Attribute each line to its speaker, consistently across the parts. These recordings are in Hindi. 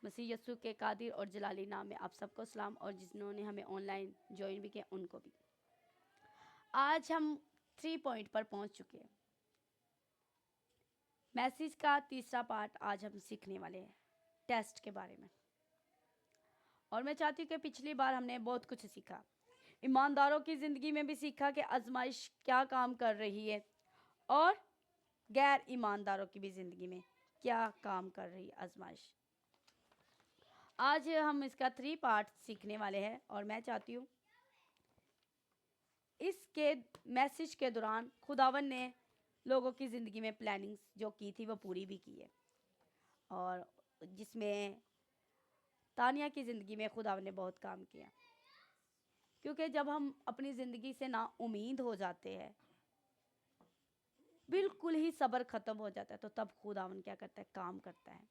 Speaker 1: मसीह यस्सु के कादिर और जलाली नाम में आप सबको सलाम, और जिन्होंने हमें ऑनलाइन ज्वाइन भी किया उनको भी। आज हम 3 पॉइंट पर पहुंच चुके हैं। मैसेज का तीसरा पार्ट आज हम सीखने वाले हैं टेस्ट के बारे में। और मैं चाहती हूँ कि पिछली बार हमने बहुत कुछ सीखा, ईमानदारों की ज़िंदगी में भी सीखा कि आजमाइश क्या काम कर रही है, और गैर ईमानदारों की भी ज़िंदगी में क्या काम कर रही है आजमाइश। आज हम इसका 3 पार्ट सीखने वाले हैं, और मैं चाहती हूँ इसके मैसेज के दौरान खुदावन ने लोगों की ज़िंदगी में प्लानिंग्स जो की थी वो पूरी भी की है, और जिसमें तानिया की ज़िंदगी में खुदावन ने बहुत काम किया। क्योंकि जब हम अपनी ज़िंदगी से ना उम्मीद हो जाते हैं, बिल्कुल ही सब्र ख़त्म हो जाता है, तो तब खुदावन क्या करता है, काम करता है।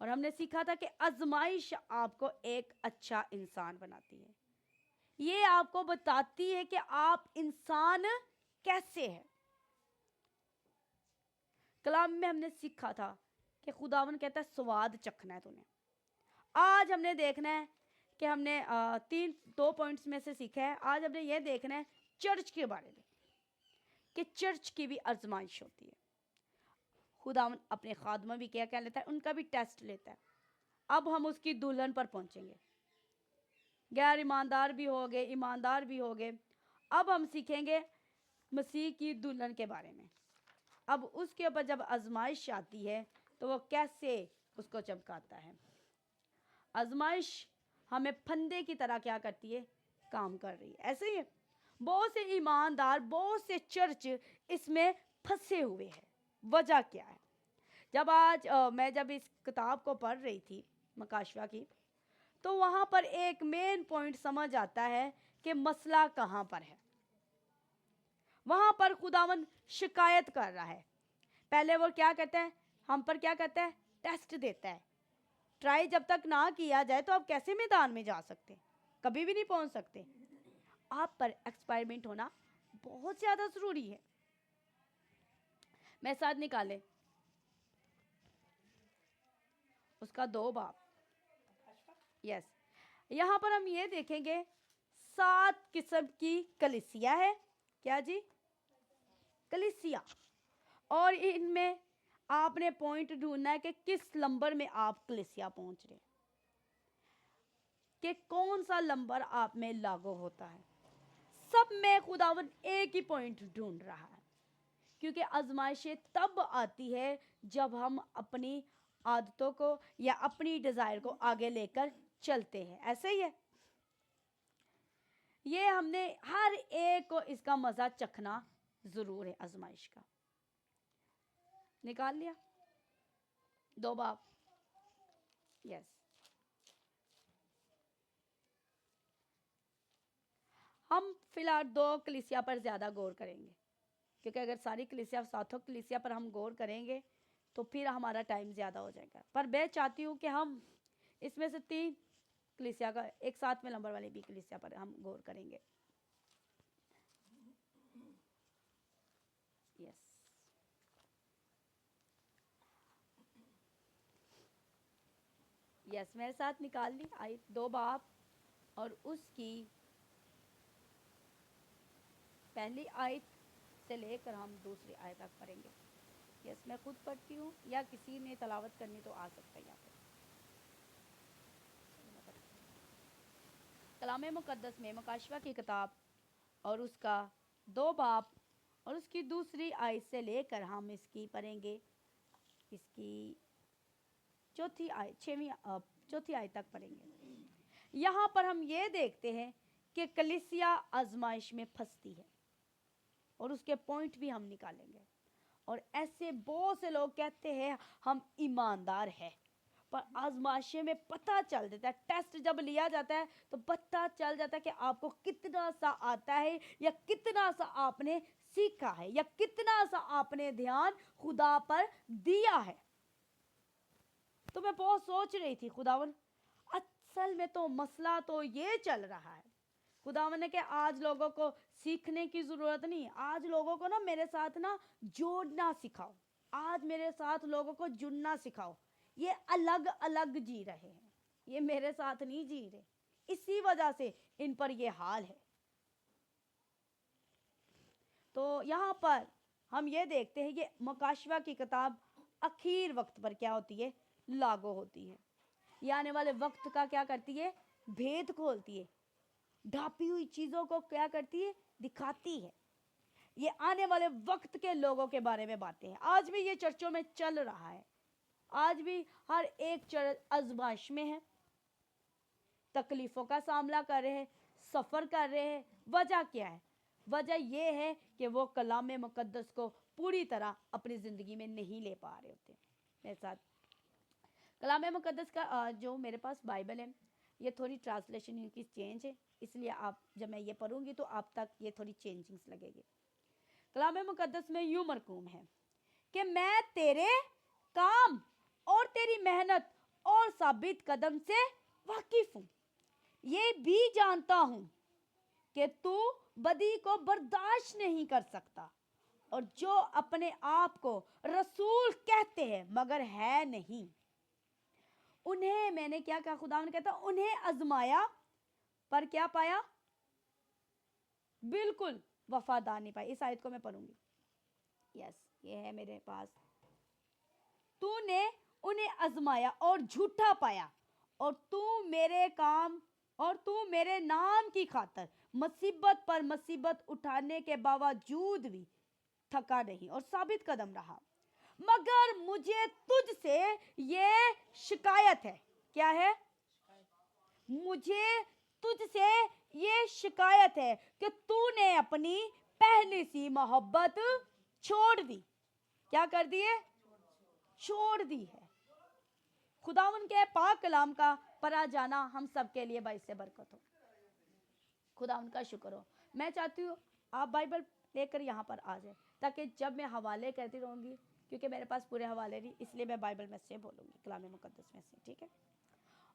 Speaker 1: और हमने सीखा था कि आजमाइश आपको एक अच्छा इंसान बनाती है। ये आपको बताती है कि आप इंसान कैसे हैं। कलाम में हमने सीखा था कि खुदावन कहता है स्वाद चखना है तूने। आज हमने देखना है कि हमने 2 पॉइंट्स में से सीखा है। आज हमने ये देखना है चर्च के बारे में, कि चर्च की भी आजमाइश होती है। खुदावन अपने खादमा भी क्या लेता है, उनका भी टेस्ट लेता है। अब हम उसकी दुल्हन पर पहुंचेंगे। गैर ईमानदार भी हो गए, ईमानदार भी हो गए। अब हम सीखेंगे मसीह की दुल्हन के बारे में। अब उसके ऊपर जब आजमाइश आती है तो वो कैसे उसको चमकाता है। आजमाइश हमें फंदे की तरह क्या करती है, काम कर रही है। ऐसे ही बहुत से ईमानदार, बहुत से चर्च इसमें फंसे हुए हैं। वजह क्या है? जब आज मैं जब इस किताब को पढ़ रही थी मकाशवा की, तो वहाँ पर एक मेन पॉइंट समझ आता है कि मसला कहाँ पर है। वहाँ पर खुदावन शिकायत कर रहा है। पहले वो क्या कहता है, हम पर क्या कहता है, टेस्ट देता है। ट्राई जब तक ना किया जाए तो आप कैसे मैदान में जा सकते, कभी भी नहीं पहुँच सकते। आप पर एक्सपेरिमेंट होना बहुत ज़्यादा ज़रूरी है। मैं साथ निकाले उसका 2 बाब। यस, यहाँ पर हम ये देखेंगे 7 किस्म की कलीसिया है। क्या जी? कलीसिया। और इनमें आपने पॉइंट ढूंढना है कि किस नंबर में आप कलीसिया पहुंच रहे, कि कौन सा नंबर आप में लागू होता है। सब में खुदावन एक ही पॉइंट ढूंढ रहा है, क्योंकि आजमाइशें तब आती है जब हम अपनी आदतों को या अपनी डिजायर को आगे लेकर चलते हैं। ऐसे ही है, ये हमने हर एक को इसका मजा चखना जरूर है। आजमाइश का निकाल लिया 2 बाब। यस, हम फिलहाल 2 कलीसिया पर ज़्यादा गौर करेंगे, क्योंकि अगर सारी कलीसिया, 7 कलीसिया पर हम गौर करेंगे तो फिर हमारा टाइम ज़्यादा हो जाएगा। पर मैं चाहती हूँ कि हम इसमें से 3 कलीसिया का, एक 7वें नंबर वाली भी कलीसिया पर हम गौर करेंगे। यस, यस, मेरे साथ निकाल ली आयत 2 बाब, और उसकी पहली आयत से लेकर हम दूसरी आयत तक पढ़ेंगे। यस, मैं खुद पढ़ती हूँ, या किसी ने तलावत करनी तो आ सकता है यहाँ पर। कलाम मुकद्दस में मकाशवा की किताब और उसका 2 बाब और उसकी दूसरी आयत से लेकर हम इसकी पढ़ेंगे, इसकी चौथी आयत तक पढ़ेंगे। यहाँ पर हम ये देखते हैं कि कलीसिया आजमाइश में फंसती है, और उसके पॉइंट भी हम निकालेंगे। और ऐसे बहुत से लोग कहते हैं हम ईमानदार हैं, पर आजमाइशे में पता चल जाता है, टेस्ट जब लिया जाता है तो पता चल जाता है कि आपको कितना सा आता है, या कितना सा आपने सीखा है, या कितना सा आपने ध्यान खुदा पर दिया है। तो मैं बहुत सोच रही थी, खुदावन असल में तो मसला तो ये चल रहा है। खुदावन ने कहा आज लोगों को सीखने की ज़रूरत नहीं, आज लोगों को ना मेरे साथ ना जोड़ना सिखाओ, आज मेरे साथ लोगों को जुड़ना सिखाओ। ये अलग अलग जी रहे हैं, ये मेरे साथ नहीं जी रहे, इसी वजह से इन पर ये हाल है। तो यहाँ पर हम ये देखते हैं ये मुकाशवा की किताब आखिर वक्त पर क्या होती है, लागू होती है। ये आने वाले वक्त का क्या करती है, भेद खोलती है, ढापी हुई चीजों को क्या करती है, दिखाती है। ये आने वाले वक्त के लोगों के बारे में बातें हैं। आज भी ये चर्चों में चल रहा है, आज भी हर एक चर्च आजमाइश में है, तकलीफों का सामना कर रहे हैं, सफर कर रहे हैं। वजह क्या है, वजह यह है कि वो कलाम मुकद्दस को पूरी तरह अपनी जिंदगी में नहीं ले पा रहे होते। मेरे साथ कलाम मुकद्दस का जो मेरे पास बाइबल है, ये थोड़ी ट्रांसलेशन इनकी चेंज है, इसलिए आप जब मैं ये पढ़ूंगी तो आप तक ये थोड़ी चेंजिंग्स लगेगी। कलाम मुकद्दस में यूं मरकूम है कि मैं तेरे काम और तेरी मेहनत और साबित कदम से वाकिफ हूं, ये भी जानता हूं कि तू बदी को बर्दाश्त नहीं कर सकता, और जो अपने आप को रसूल कहते हैं मगर है नहीं, उन्हें मैंने क्या कहा, खुदा ने कहता उन्हें आजमाया पर क्या पाया, बिल्कुल वफादार नहीं पाया। इस आयत को मैं पढ़ूंगी, यस ये है मेरे पास। तूने उन्हें आजमाया और झूठा पाया, और तू मेरे काम और तू मेरे नाम की खातर मुसीबत पर मुसीबत उठाने के बावजूद भी थका नहीं और साबित कदम रहा। मगर मुझे तुझसे ये शिकायत है, क्या है, मुझे तुझसे ये शिकायत है कि तूने अपनी पहली सी मोहब्बत छोड़ दी। क्या कर दी है, छोड़ दी है। खुदावन के पाक कलाम का पढ़ा जाना हम सब के लिए बाइस से बरकत हो। खुदावन का शुक्र हो। मैं चाहती हूँ आप बाइबल लेकर यहाँ पर आ जाए, ताकि जब मैं हवाले करती रहूँगी, क्योंकि मेरे पास पूरे हवाले नहीं, इसलिए मैं बाइबल में से बोलूँगी, कलाम मुकद्दस में से, ठीक है।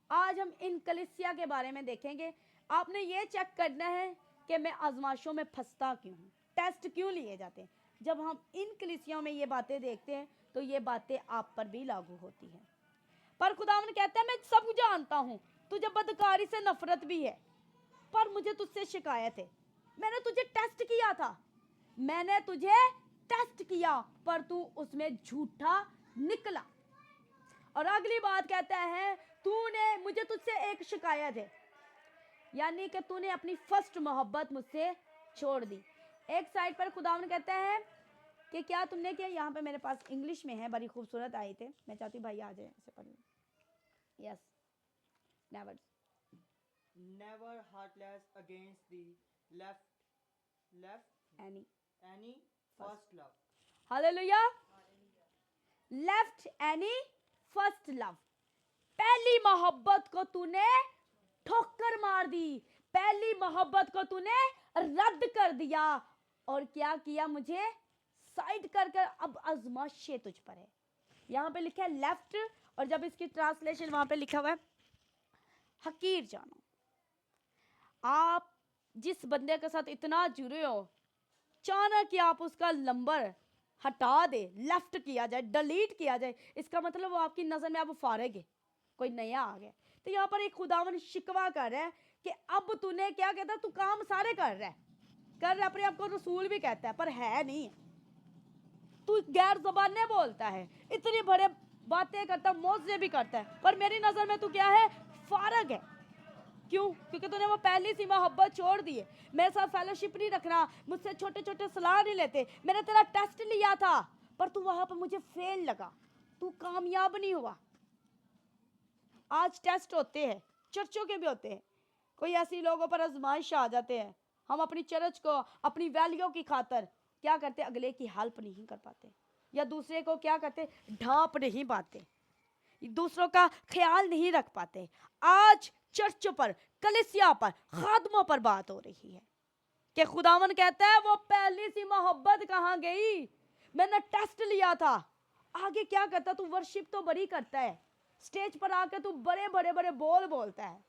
Speaker 1: आज हम इन कलीसिया के बारे में देखेंगे। आपने ये चेक करना है कि मैं आजमाइशों में फंसता क्यों हूँ, टेस्ट क्यों लिए जाते हैं। जब हम इन कलीसियाओं में ये बातें देखते हैं तो ये बातें आप पर भी लागू होती हैं। पर खुदावन कहता है मैं सब जानता हूँ, तुझे बदकारी से नफरत भी है, पर मुझे तुझसे शिकायत है। मैंने तुझे टेस्ट किया था, मैंने तुझे टेस्ट किया, पर तू उसमें झूठा निकला। और अगली बात कहता है तूने, मुझे तुझसे एक शिकायत है, यानी कि तूने अपनी फर्स्ट मोहब्बत मुझसे छोड़ दी। एक साइड पर खुदावन कहता है कि क्या तुमने किया। यहाँ पे मेरे पास इंग्लिश में है, बड़ी खूबसूरत आई थे, मैं चाहती हूँ भाई आ जाए इसे पढ़िए। Yes, never
Speaker 2: never heartless against the left any first love।
Speaker 1: Hallelujah. Left any first love, पहली मोहब्बत को तूने ठोकर मार दी, पहली मोहब्बत को तूने रद्द कर दिया, और क्या किया, मुझे साइड कर कर अब आजमाइशें तुझ पर है। यहाँ पे लिखा है लेफ्ट, और जब इसकी ट्रांसलेशन वहां पे लिखा हुआ है हकीर जानो। आप जिस बंदे के साथ इतना जुड़े हो, अचानक कि आप उसका नंबर हटा दे, लेफ्ट किया जाए, डिलीट किया जाए, इसका मतलब वो आपकी नजर में अब फारिग है, कोई नया आ गया। तो यहाँ पर एक खुदावन शिकवा कर रहा है कि अब तूने क्या कहता, तू काम सारे कर रहा है, अपने आप को रसूल भी कहता है पर है नहीं, तू गैर ज़बानें बोलता है, इतनी बड़े बातें करता, मौजे भी करता है, पर मेरी नजर में तू क्या है, फारिग है। क्यों? क्योंकि तूने वो पहली सी मोहब्बत छोड़ दी है। मेरे साथ फेलोशिप नहीं रखना, मुझसे छोटे छोटे सलाह नहीं लेते। मैंने तेरा टेस्ट लिया था, पर तू वहां पर मुझे फेल लगा, तू कामयाब नहीं हुआ। आज टेस्ट होते हैं, चर्चों के भी होते हैं, कोई ऐसी लोगों पर आजमाइश आ जाते हैं, हम अपनी चर्च को अपनी वैल्यू की खातर क्या करते, अगले की हेल्प नहीं कर पाते, या दूसरे को क्या करते, ढांप नहीं पाते, दूसरों का ख्याल नहीं रख पाते। आज चर्चों पर, कलीसिया पर, खादमों पर बात हो रही है कि खुदावन कहता है वो पहली सी मोहब्बत कहाँ गई, मैंने टेस्ट लिया था। आगे क्या करता, तू वर्शिप तो बड़ी करता है, स्टेज पर आके तू बड़े बड़े बड़े बोल बोलता है,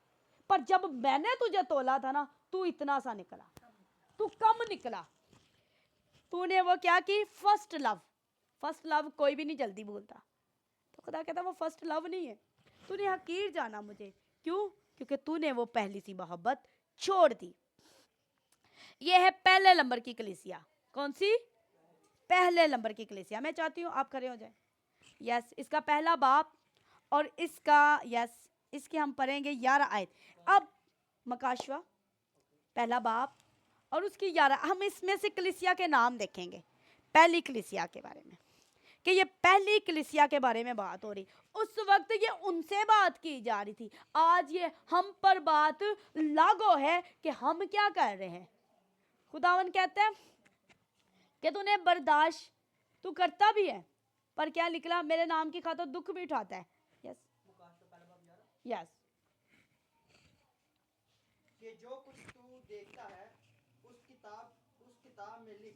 Speaker 1: पर जब मैंने तुझे तोला था ना, तू इतना सा निकला, तू कम निकला। तूने वो क्या की, फर्स्ट लव। फर्स्ट लव कोई भी नहीं जल्दी भूलता। तो खुदा कहता वो फर्स्ट लव नहीं है, तूने हकीर जाना मुझे। क्यों? क्योंकि तूने वो पहली सी मोहब्बत छोड़ दी। ये है पहले नंबर की कलीसिया। कौन सी? पहले नंबर की कलीसिया। मैं चाहती हूँ आप खड़े हो जाए। यस, इसका पहला बाप और इसका इसके हम पढ़ेंगे 11 आयत। अब मकाशवा पहला बाप और उसकी 11, हम इसमें से कलीसिया के नाम देखेंगे। पहली कलीसिया के बारे में, कि ये पहली कलीसिया के बारे में बात हो रही। उस वक्त ये उनसे बात की जा रही थी, आज ये हम पर बात लागू है कि हम क्या कर रहे हैं। खुदावन कहते हैं कि तूने बर्दाश्त तू करता भी है, पर क्या निकला? मेरे नाम की खातिर दुख भी उठाता है। यस यस,
Speaker 2: कि जो कुछ तू देखता है उस किताब में लिख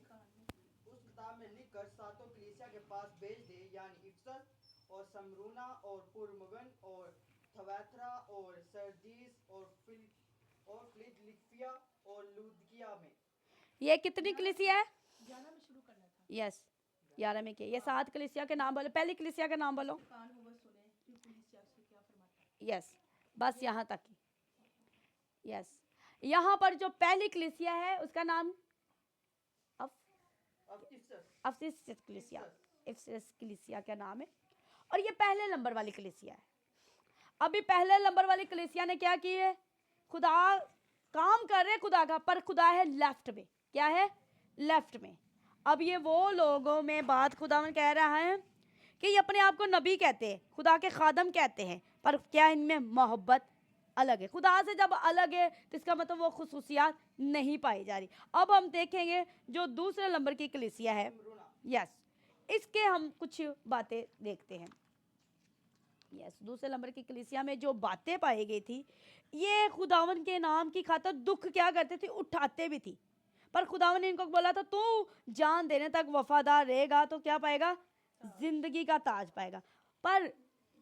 Speaker 2: कर सातों कलीसिया के पास भेज दे, यानी इफसस और समरूना और पुरमुगन और थवैथरा और सरदीस और फिलदिल्फिया और लुदिकिया में।
Speaker 1: ये कितनी कलीसिया है? 11 में शुरू करना था। यस, 11 में के ये 7 कलीसिया के नाम बोलो। पहली कलीसिया का नाम बोलो। यस, बस यहाँ तक ही। यस, यहाँ पर जो पहली कलीसिया है उसका नाम अफसिस कलीसिया, इफिसस कलीसिया का नाम है, और ये पहले नंबर वाली कलीसिया है। अभी पहले नंबर वाली कलीसिया ने क्या की है? खुदा काम कर रहे खुदा का, पर खुदा है लेफ्ट में। क्या है? लेफ्ट में। अब ये वो लोगों में बात खुदावन कह रहा है कि ये अपने आप को नबी कहते हैं, खुदा के खादम कहते हैं, पर क्या इनमें मोहब्बत अलग है। खुदा से जब अलग है तो इसका मतलब वो खुसूसियात नहीं पाई जा रही। अब हम देखेंगे जो दूसरे नंबर की कलीसिया है। यस, इसके हम कुछ बातें देखते हैं। यस, दूसरे नंबर की कलीसिया में जो बातें पाई गई थी, ये खुदावन के नाम की खातिर दुख क्या करते थे? उठाते भी थी। पर खुदावन ने इनको बोला था तू जान देने तक वफादार रहेगा तो क्या पाएगा? जिंदगी का ताज पाएगा। पर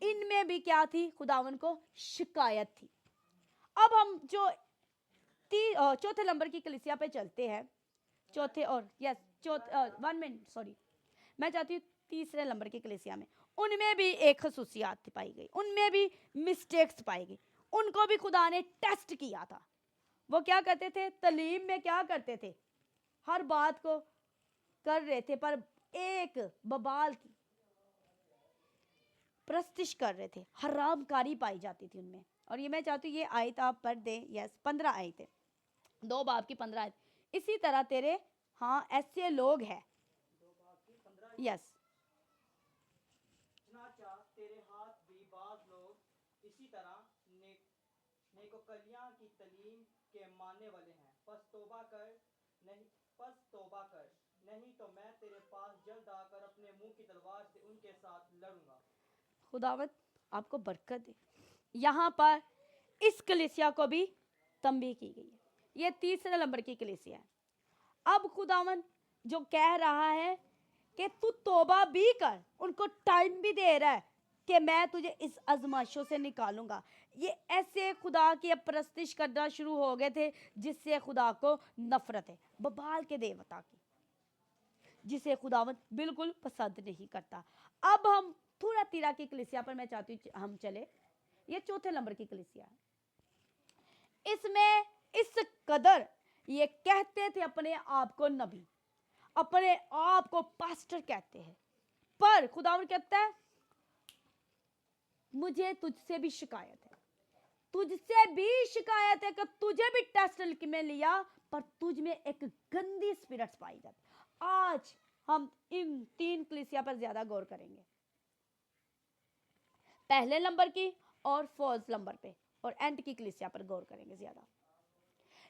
Speaker 1: इनमें भी क्या थी? खुदावन को शिकायत थी। अब हम जो चौथे नंबर की कलीसिया पे चलते हैं। चौथे और वन मिनट सॉरी, मैं चाहती हूँ तीसरे नंबर की कलीसिया में, उनमें भी एक खसूसियात पाई गई, उनमें भी मिस्टेक्स पाई गई। उनको भी खुदा ने टेस्ट किया था। वो क्या करते थे? तालीम में क्या करते थे? हर बात को कर रहे थे, पर एक बबाल की प्रस्तिश कर रहे थे, हरामकारी पाई जाती थी उनमें। और ये मैं चाहती हूँ ये आयत आप पढ़ दें। यस, 15 आयत है, 2 बाब की 15 आयत। इसी तरह तेरे ऐसे लोग हैं। यस,
Speaker 2: तेरे हाथ भी बाज लोग इसी तरह नेकोकलियां की तालीम के मानने वाले हैं। पस तौबा कर, नहीं तो मैं तेरे पास जल्द आकर अपने मुंह की तलवार से उनके साथ लड़ूंगा।
Speaker 1: खुदावत आपको बरकत दे। यहाँ पर इस कलीसिया को भी तंबीह की गई है। ये तीसरे नंबर की कलीसिया है। अब खुदावन जो कह रहा है कि तू तौबा भी कर, उनको टाइम भी दे रहा है कि मैं तुझे इस आजमाइशों से निकालूंगा। ये ऐसे खुदा की प्रस्तिश करना शुरू हो गए थे जिससे खुदा को नफरत है, बबाल के देवता की, जिसे खुदावन बिल्कुल पसंद नहीं करता। अब हम थोड़ा तीरा की कलीसिया पर मैं चाहती हूँ हम चले। ये चौथे नंबर की कलीसिया है। इसमें इस कदर ये कहते थे अपने आप को नबी, अपने आप को पास्टर कहते हैं, पर खुदावन कहता है मुझे तुझसे भी शिकायत है, तुझसे भी शिकायत है कि तुझे भी टेस्ट में लिया, पर तुझ में एक गंदी स्पिरिट्स पाई जाती। आज हम इन 3 कलीसिया पर ज्यादा गौर करेंगे, पहले नंबर की और 4th नंबर पे, और एंड की कलीसिया पर गौर करेंगे ज्यादा।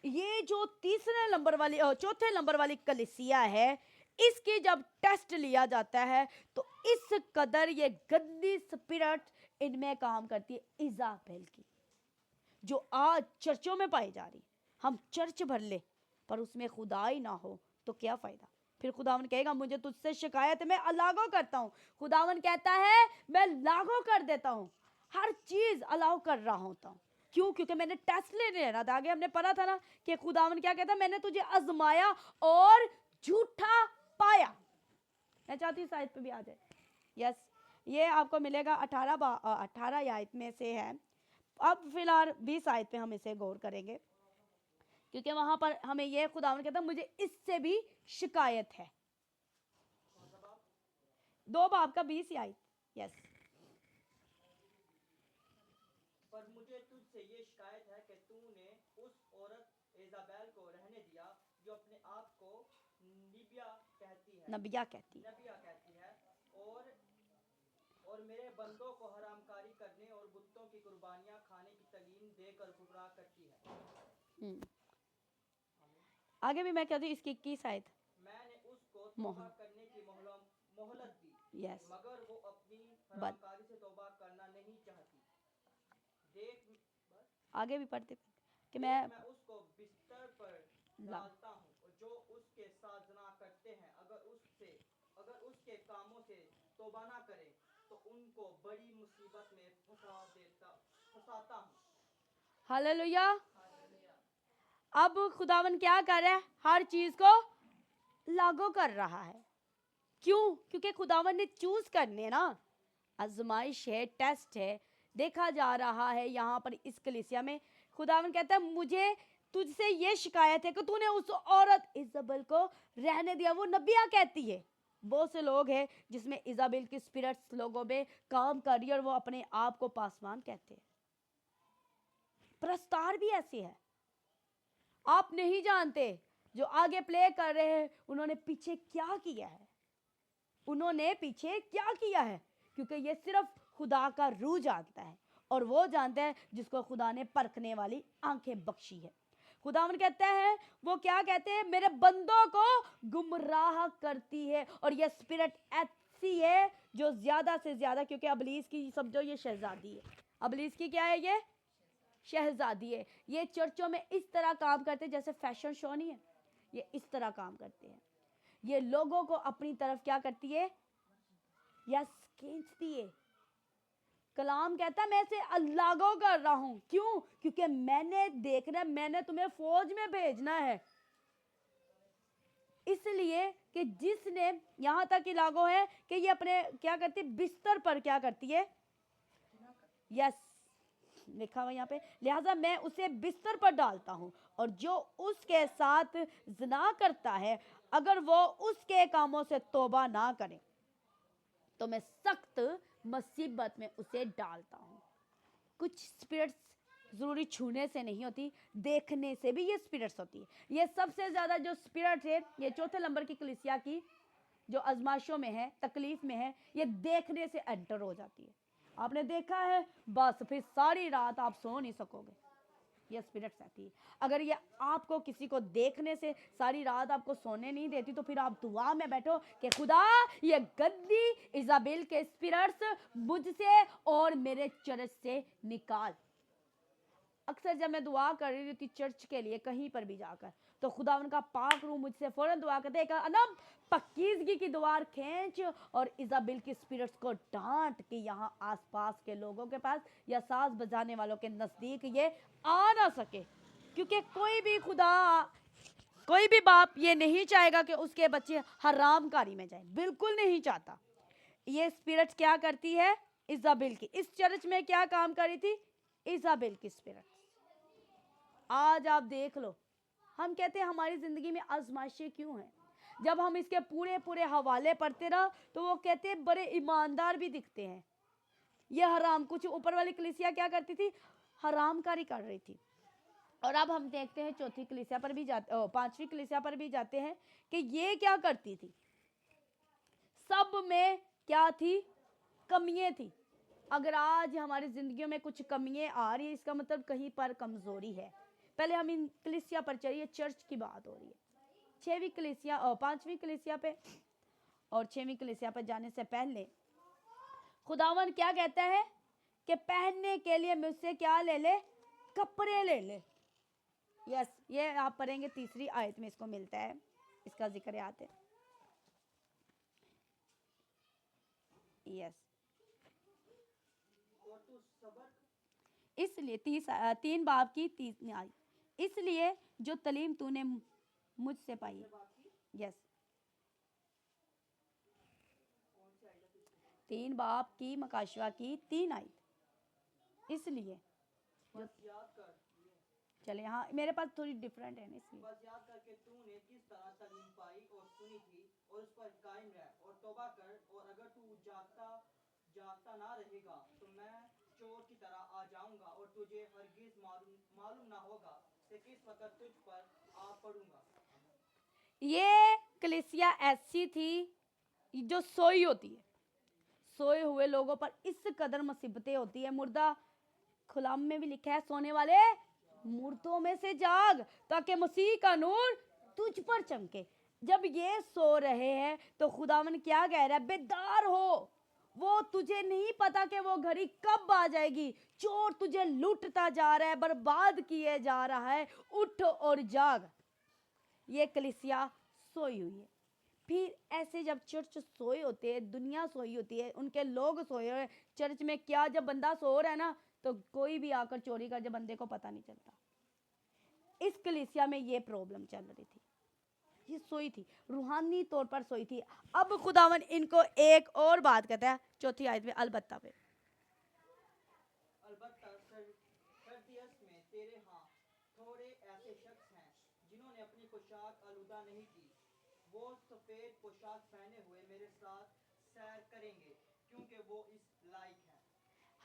Speaker 1: ये जो तीसरे नंबर वाली और चौथे नंबर वाली कलीसिया है, इसकी जब टेस्ट लिया जाता है तो इस कदर ये गंदी स्पिरिट इनमें काम करती है, इजाबेल की, जो आज चर्चों में पाई जा रही। हम चर्च भर ले पर उसमें खुदा ही ना हो तो क्या फायदा? फिर खुदावन कहेगा मुझे तुझसे शिकायत है, मैं लागू करता हूँ। खुदावन कहता है मैं लागू कर देता हूँ, हर चीज अलाउ कर रहा होता हूँ। क्यों? क्योंकि मैंने टेस्ट ले लेना था। आगे हमने पढ़ा था ना कि खुदावन क्या कहता है, मैंने तुझे आजमाया और झूठा पाया। मैं चाहती हूँ साइड पे भी आ जाए। यस, ये आपको मिलेगा 18 आयत में से है। अब फिलहाल 20 आयत पे हम इसे गौर करेंगे, क्योंकि वहां पर हमें ये खुदावन कहता है मुझे इससे भी शिकायत है। 2 बाब का 20 आयत। यस।
Speaker 2: पर मुझे तुझसे ये शिकायत है कि तूने उस औरत इजाबेल को रहने दिया जो अपने आप को नबिया कहती है और मेरे बंदों को हरामकारी करने और बुतों की कुर्बानियां खाने की तालीम देकर गुमराह करती है।
Speaker 1: आगे भी मैं कहती हूँ इसकी 21 आयत।
Speaker 2: मैंने उसको तौबा करने की मोहलत दी,
Speaker 1: यस,
Speaker 2: मगर वो अपनी हरामकारी से तौबा करना नहीं चाहती। देख
Speaker 1: आगे भी पढ़ते कि
Speaker 2: मैं उसको बिस्तर पर डालता हूँ और जो उसके साथ जना करते हैं अगर उसके कामों से तौबा ना करें तो उनको बड़ी मुसीबत में फंसाता हूँ।
Speaker 1: हालेलुया। अब खुदावन क्या कर रहा है? हर चीज को लागू कर रहा है। क्यों? क्योंकि खुदावन ने चूज करने ना, आजमाइश है, टेस्ट है, देखा जा रहा है यहाँ पर इस कलीसिया में। खुदावन कहता है मुझे तुझसे ये शिकायत है कि तूने उस औरत इजाबेल को रहने दिया। वो नबिया कहती है। बहुत से लोग हैं जिसमें इजाबेल की स्पिरिट्स लोगों में काम कर रही है और वो अपने आप को पासवान कहते हैं। प्रस्तार भी ऐसी है, आप नहीं जानते जो आगे प्ले कर रहे हैं उन्होंने पीछे क्या किया है, उन्होंने पीछे क्या किया है, क्योंकि ये सिर्फ खुदा का रूह जानता है और वो जानता है जिसको खुदा ने परखने वाली आंखें बख्शी है। खुदावन कहते हैं, वो क्या कहते हैं, मेरे बंदों को गुमराह करती है। और ये स्पिरिट ऐसी है जो ज्यादा से ज्यादा, क्योंकि अबलीस की समझो ये शहजादी है। अबलीस की क्या है? ये शहजादी है। ये चर्चों में इस तरह काम करते हैं जैसे फैशन शो नहीं है, ये इस तरह काम करते हैं। ये लोगों को अपनी तरफ क्या करती है? यस, खींचती है। कलाम कहता है मैं इसे अल्लागो कर रहा हूं। क्यों? क्योंकि मैंने देखना, मैंने तुम्हें फौज में भेजना है। इसलिए कि जिसने यहां तक लागू है कि ये अपने क्या करती है? बिस्तर पर क्या करती है? यस, लिखा हुआ यहाँ पे, लिहाजा मैं उसे बिस्तर पर डालता हूँ और जो उसके साथ ज़िना करता है अगर वो उसके कामों से तौबा ना करे तो मैं सख्त मुसीबत में उसे डालता हूँ। कुछ स्पिरिट्स जरूरी छूने से नहीं होती, देखने से भी ये स्पिरिट्स होती है। ये सबसे ज्यादा जो स्पिरिट है ये चौथे नंबर की कलीसिया की जो आजमाइशों में है, तकलीफ में है, ये देखने से एंटर हो जाती है। आपने देखा है, बस फिर सारी रात आप सो नहीं सकोगे। ये स्पिरिट्स आती है। अगर ये आपको किसी को देखने से सारी रात आपको सोने नहीं देती तो फिर आप दुआ में बैठो कि खुदा ये गंदी इजाबेल के स्पिरिट्स मुझसे और मेरे चर्च से निकाल। अक्सर जब मैं दुआ कर रही थी चर्च के लिए कहीं पर भी जाकर, तो खुदा उनका पाक रूह मुझसे फौरन दुआ करते हैं, अनम पक्कीजगी की दीवार खींच और इजाबेल की स्पिरिट्स को डांट कि यहाँ आसपास के लोगों के पास या साज बजाने वालों के नजदीक ये आ ना सके। क्योंकि कोई भी बाप ये नहीं चाहेगा कि उसके बच्चे हरामकारी में जाए, बिल्कुल नहीं चाहता। ये स्पिरिट क्या करती है? इजाबेल की इस चर्च में क्या काम कर रही थी? इजाबेल की स्पिरिट। आज आप देख लो, हम कहते हैं हमारी जिंदगी में आजमाइशें क्यों हैं? जब हम इसके पूरे पूरे हवाले पढ़ते रहा तो वो कहते हैं बड़े ईमानदार भी दिखते हैं। ये हराम, कुछ ऊपर वाली कलीसिया क्या करती थी? हरामकारी कर रही थी। और अब हम देखते हैं चौथी कलीसिया पर भी जाते, पांचवी कलीसिया पर भी जाते हैं कि ये क्या करती थी। सब में क्या थी? कमियां थी। अगर आज हमारी जिंदगियों में कुछ कमियां आ रही है इसका मतलब कहीं पर कमजोरी है। पहले हम इन कलीसिया पर चलिए, चर्च की बात हो रही है। छठवीं कलीसिया और पांचवी कलीसिया पे और छठवीं कलीसिया पर जाने से पहले खुदावन क्या कहता है कि पहनने के लिए मुझसे क्या ले ले? कपड़े ले ले। यस, ये आप पढ़ेंगे तीसरी आयत में इसको मिलता है, इसका जिक्र आते। यस, इसलिए 3 बाब की 3 आयत, इसलिए जो तालीम तूने मुझसे पाई। यस, 3 बाब की मकाशवा की 3 आयत। इसलिए
Speaker 2: बस याद कर
Speaker 1: चले हाँ, मेरे पास थोड़ी डिफरेंट है ना इसलिए।
Speaker 2: बस याद कर कि तूने किस तरह तालीम पाई और सुनी थी और उस पर कायम रह और तौबा कर, और अगर तू जागता ना रहेगा तो मैं चोर की तरह आ जाऊंगा और तुझे हरगिज मालूम ना होगा कि किस वक्त तुझ पर आ पड़ूंगा।
Speaker 1: ये कलीसिया ऐसी थी जो सोई होती है, सोए हुए लोगों पर इस कदर मुसीबतें होती है। मुर्दा खुलाम में भी लिखा है, सोने वाले मुर्दों में से जाग ताकि मसीह का नूर तुझ पर चमके। जब ये सो रहे हैं तो खुदावन क्या कह रहा है, बेदार हो। वो तुझे नहीं पता कि वो घड़ी कब आ जाएगी। चोर तुझे लूटता जा रहा है, बर्बाद किए जा रहा है। उठ और जाग। ये कलीसिया सोई हुई है। फिर ऐसे जब चर्च सोए होते हैं, दुनिया सोई होती है, उनके लोग सोए हुए, चर्च में क्या जब बंदा सो रहा है ना तो कोई भी आकर चोरी कर, जब बंदे को पता नहीं चलता। इस कलीसिया में ये प्रॉब्लम चल रही थी, ये सोई थी, रूहानी तौर पर सोई थी। अब खुदावन इनको एक और बात कहता है 4 आयत में, अलबत्ता पे
Speaker 2: अलबत्ता सर्दियस में तेरे हाँ थोड़े ऐसे शख्स हैं जिन्होंने अपनी पोशाक आलूदा नहीं की। वो सफेद पोशाक पहने हुए मेरे साथ सैर करेंगे क्योंकि वो इस लायक हैं।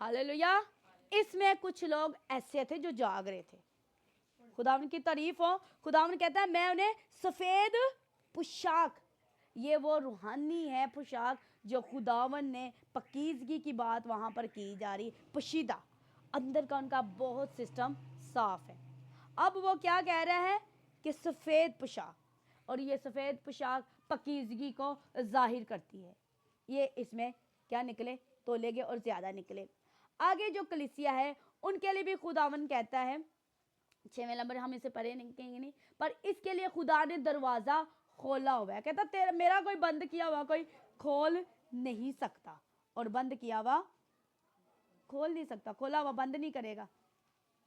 Speaker 1: हालेलुया। इसमें कुछ लोग ऐसे थे जो जाग रहे थे। खुदावन की तारीफ हो। खुदावन कहता है मैं उन्हें सफेद पोशाक, ये वो रूहानी है पोशाक जो खुदावन ने पकीजगी की बात वहां पर की जा रही, पशीदा अंदर का उनका बहुत सिस्टम साफ है। अब वो क्या कह रहा है कि सफेद पोशाक, और ये सफेद पोशाक पकीजगी को जाहिर करती है। ये इसमें क्या निकले, तोलेगे और ज्यादा निकले। आगे जो कलीसिया है उनके लिए भी खुदावन कहता है, 6वें नंबर, हम इसे पढ़े नहीं कहेंगे नहीं, पर इसके लिए खुदा ने दरवाजा खोला हुआ है। कहता तेरा मेरा कोई बंद किया हुआ कोई खोल नहीं सकता, और बंद किया हुआ खोल नहीं सकता, खोला हुआ बंद नहीं करेगा।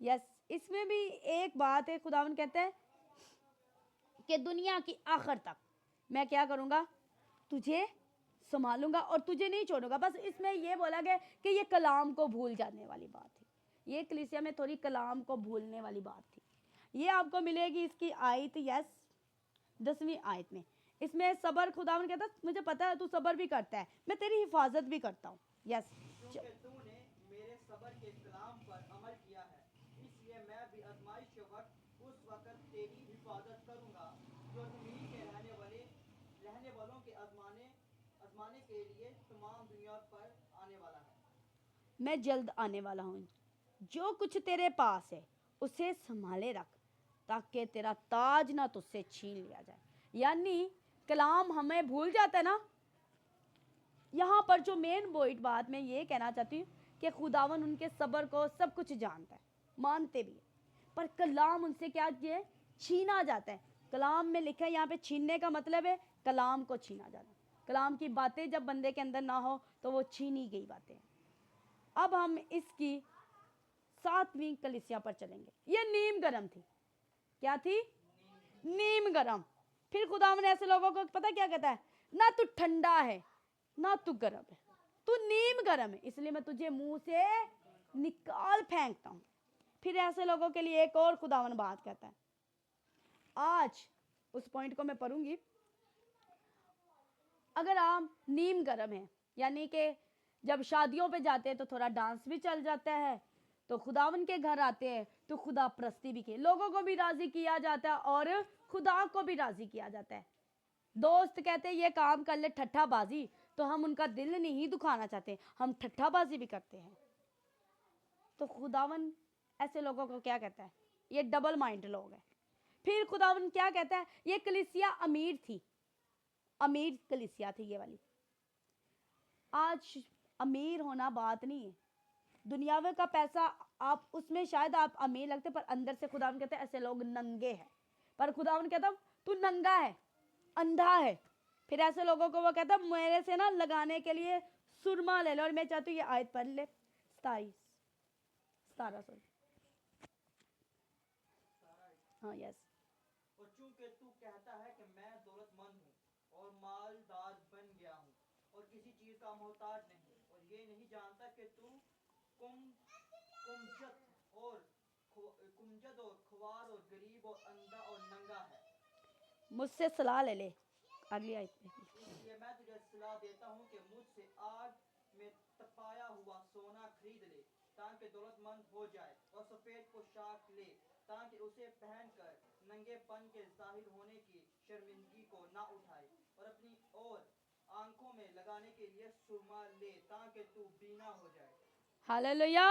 Speaker 1: यस, इसमें भी एक बात है, खुदावन कहते हैं कि दुनिया की आखिर तक मैं क्या करूंगा, तुझे संभालूंगा और तुझे नहीं छोड़ूंगा। बस इसमें यह बोला गया कि ये कलाम को भूल जाने वाली बात है। ये कलीसिया में थोड़ी कलाम को भूलने वाली बात थी। ये आपको मिलेगी इसकी आयत, यस 10वीं आयत में। इसमें सबर, खुदावन कहता मुझे पता है तू सबर भी करता है, मैं तेरी हिफाजत भी करता हूँ। यस,
Speaker 2: क्योंकि तूने मेरे सबर के कलाम पर अमल किया है, इसलिए मैं भी आजमाइश के वक्त उस वक्त तेरी हिफाजत करूंगा जो जमीन के रहने वालों के आजमाने के लिए तमाम दुनिया पर आने वाला है।
Speaker 1: मैं जल्द आने वाला हूँ। जो कुछ तेरे पास है उसे संभाले रख ताकि तेरा ताज ना तुझसे छीन लिया जाए। यानी कलाम हमें भूल जाता है ना। यहाँ पर जो मेन पॉइंट बात मैं ये कहना चाहती हूँ कि खुदावन उनके सब्र को सब कुछ जानता है, मानते भी है, पर कलाम उनसे क्या किए, छीना जाता है। कलाम में लिखा है यहाँ पे छीनने का मतलब है कलाम को छीना जाना। कलाम की बातें जब बंदे के अंदर ना हो तो वो छीनी गई बातें। अब हम इसकी 7वीं कलीसिया पर चलेंगे। ये नीम गरम थी। क्या थी? नीम गरम। फिर खुदावन ऐसे लोगों को पता क्या कहता है, ना तू ठंडा है ना तू गरम है, तू नीम गरम है, इसलिए मैं तुझे मुंह से निकाल फेंकता हूं। फिर ऐसे लोगों के लिए एक और खुदावन बात कहता है। आज उस पॉइंट को मैं पढ़ूंगी। अगर आप नीम गरम है, यानी कि जब शादियों पे जाते हैं तो थोड़ा डांस भी चल जाता है, तो खुदावन के घर आते हैं तो खुदा प्रस्ती भी की, लोगों को भी राजी किया जाता है और खुदा को भी राजी किया जाता है। दोस्त कहते हैं ये काम कर ले ठट्ठाबाजी, तो हम उनका दिल नहीं दुखाना चाहते, हम ठट्ठाबाजी भी करते हैं। तो खुदावन ऐसे लोगों को क्या कहता है, ये डबल माइंड लोग हैं। फिर खुदावन क्या कहता है, ये कलीसिया अमीर थी, अमीर कलीसिया थी ये वाली। आज अमीर होना बात नहीं है, दुनियावे का पैसा आप उसमें शायद आप अमीर लगते, पर अंदर से खुदावन कहते हैं ऐसे लोग नंगे हैं। पर खुदावन कहता तू नंगा है, अंधा है। फिर ऐसे लोगों को वो कहता मेरे से ना लगाने के लिए सुरमा ले लो। और मैं चाहती हूँ ये आयत पढ़ ले, 17 सॉरी, हाँ यस।
Speaker 2: और चूंकि तू कहता है कि मैं दौलतमंद हूँ और मालदार बन गया हूँ, और किसी चीज का मोहताज नहीं, और ये नहीं जानता कि तू कुम कुमजद और खुवार और गरीब और अंधा और नंगा है।
Speaker 1: मुझसे सलाह ले ले। अगली आयत में
Speaker 2: इसलिए मैं तुझे सलाह देता हूँ कि मुझसे आग में तपाया हुआ सोना खरीद ले, ताकि दौलतमंद हो जाए, और सफेद पोशाक ले, ताकि उसे पहनकर नंगेपन के जाहिर होने की शर्मिंदगी को ना उठाए, और अपनी और आंखों में लगाने के लिए सुरमा ले, ताकि तू बीना हो जाए।
Speaker 1: हालेलुया।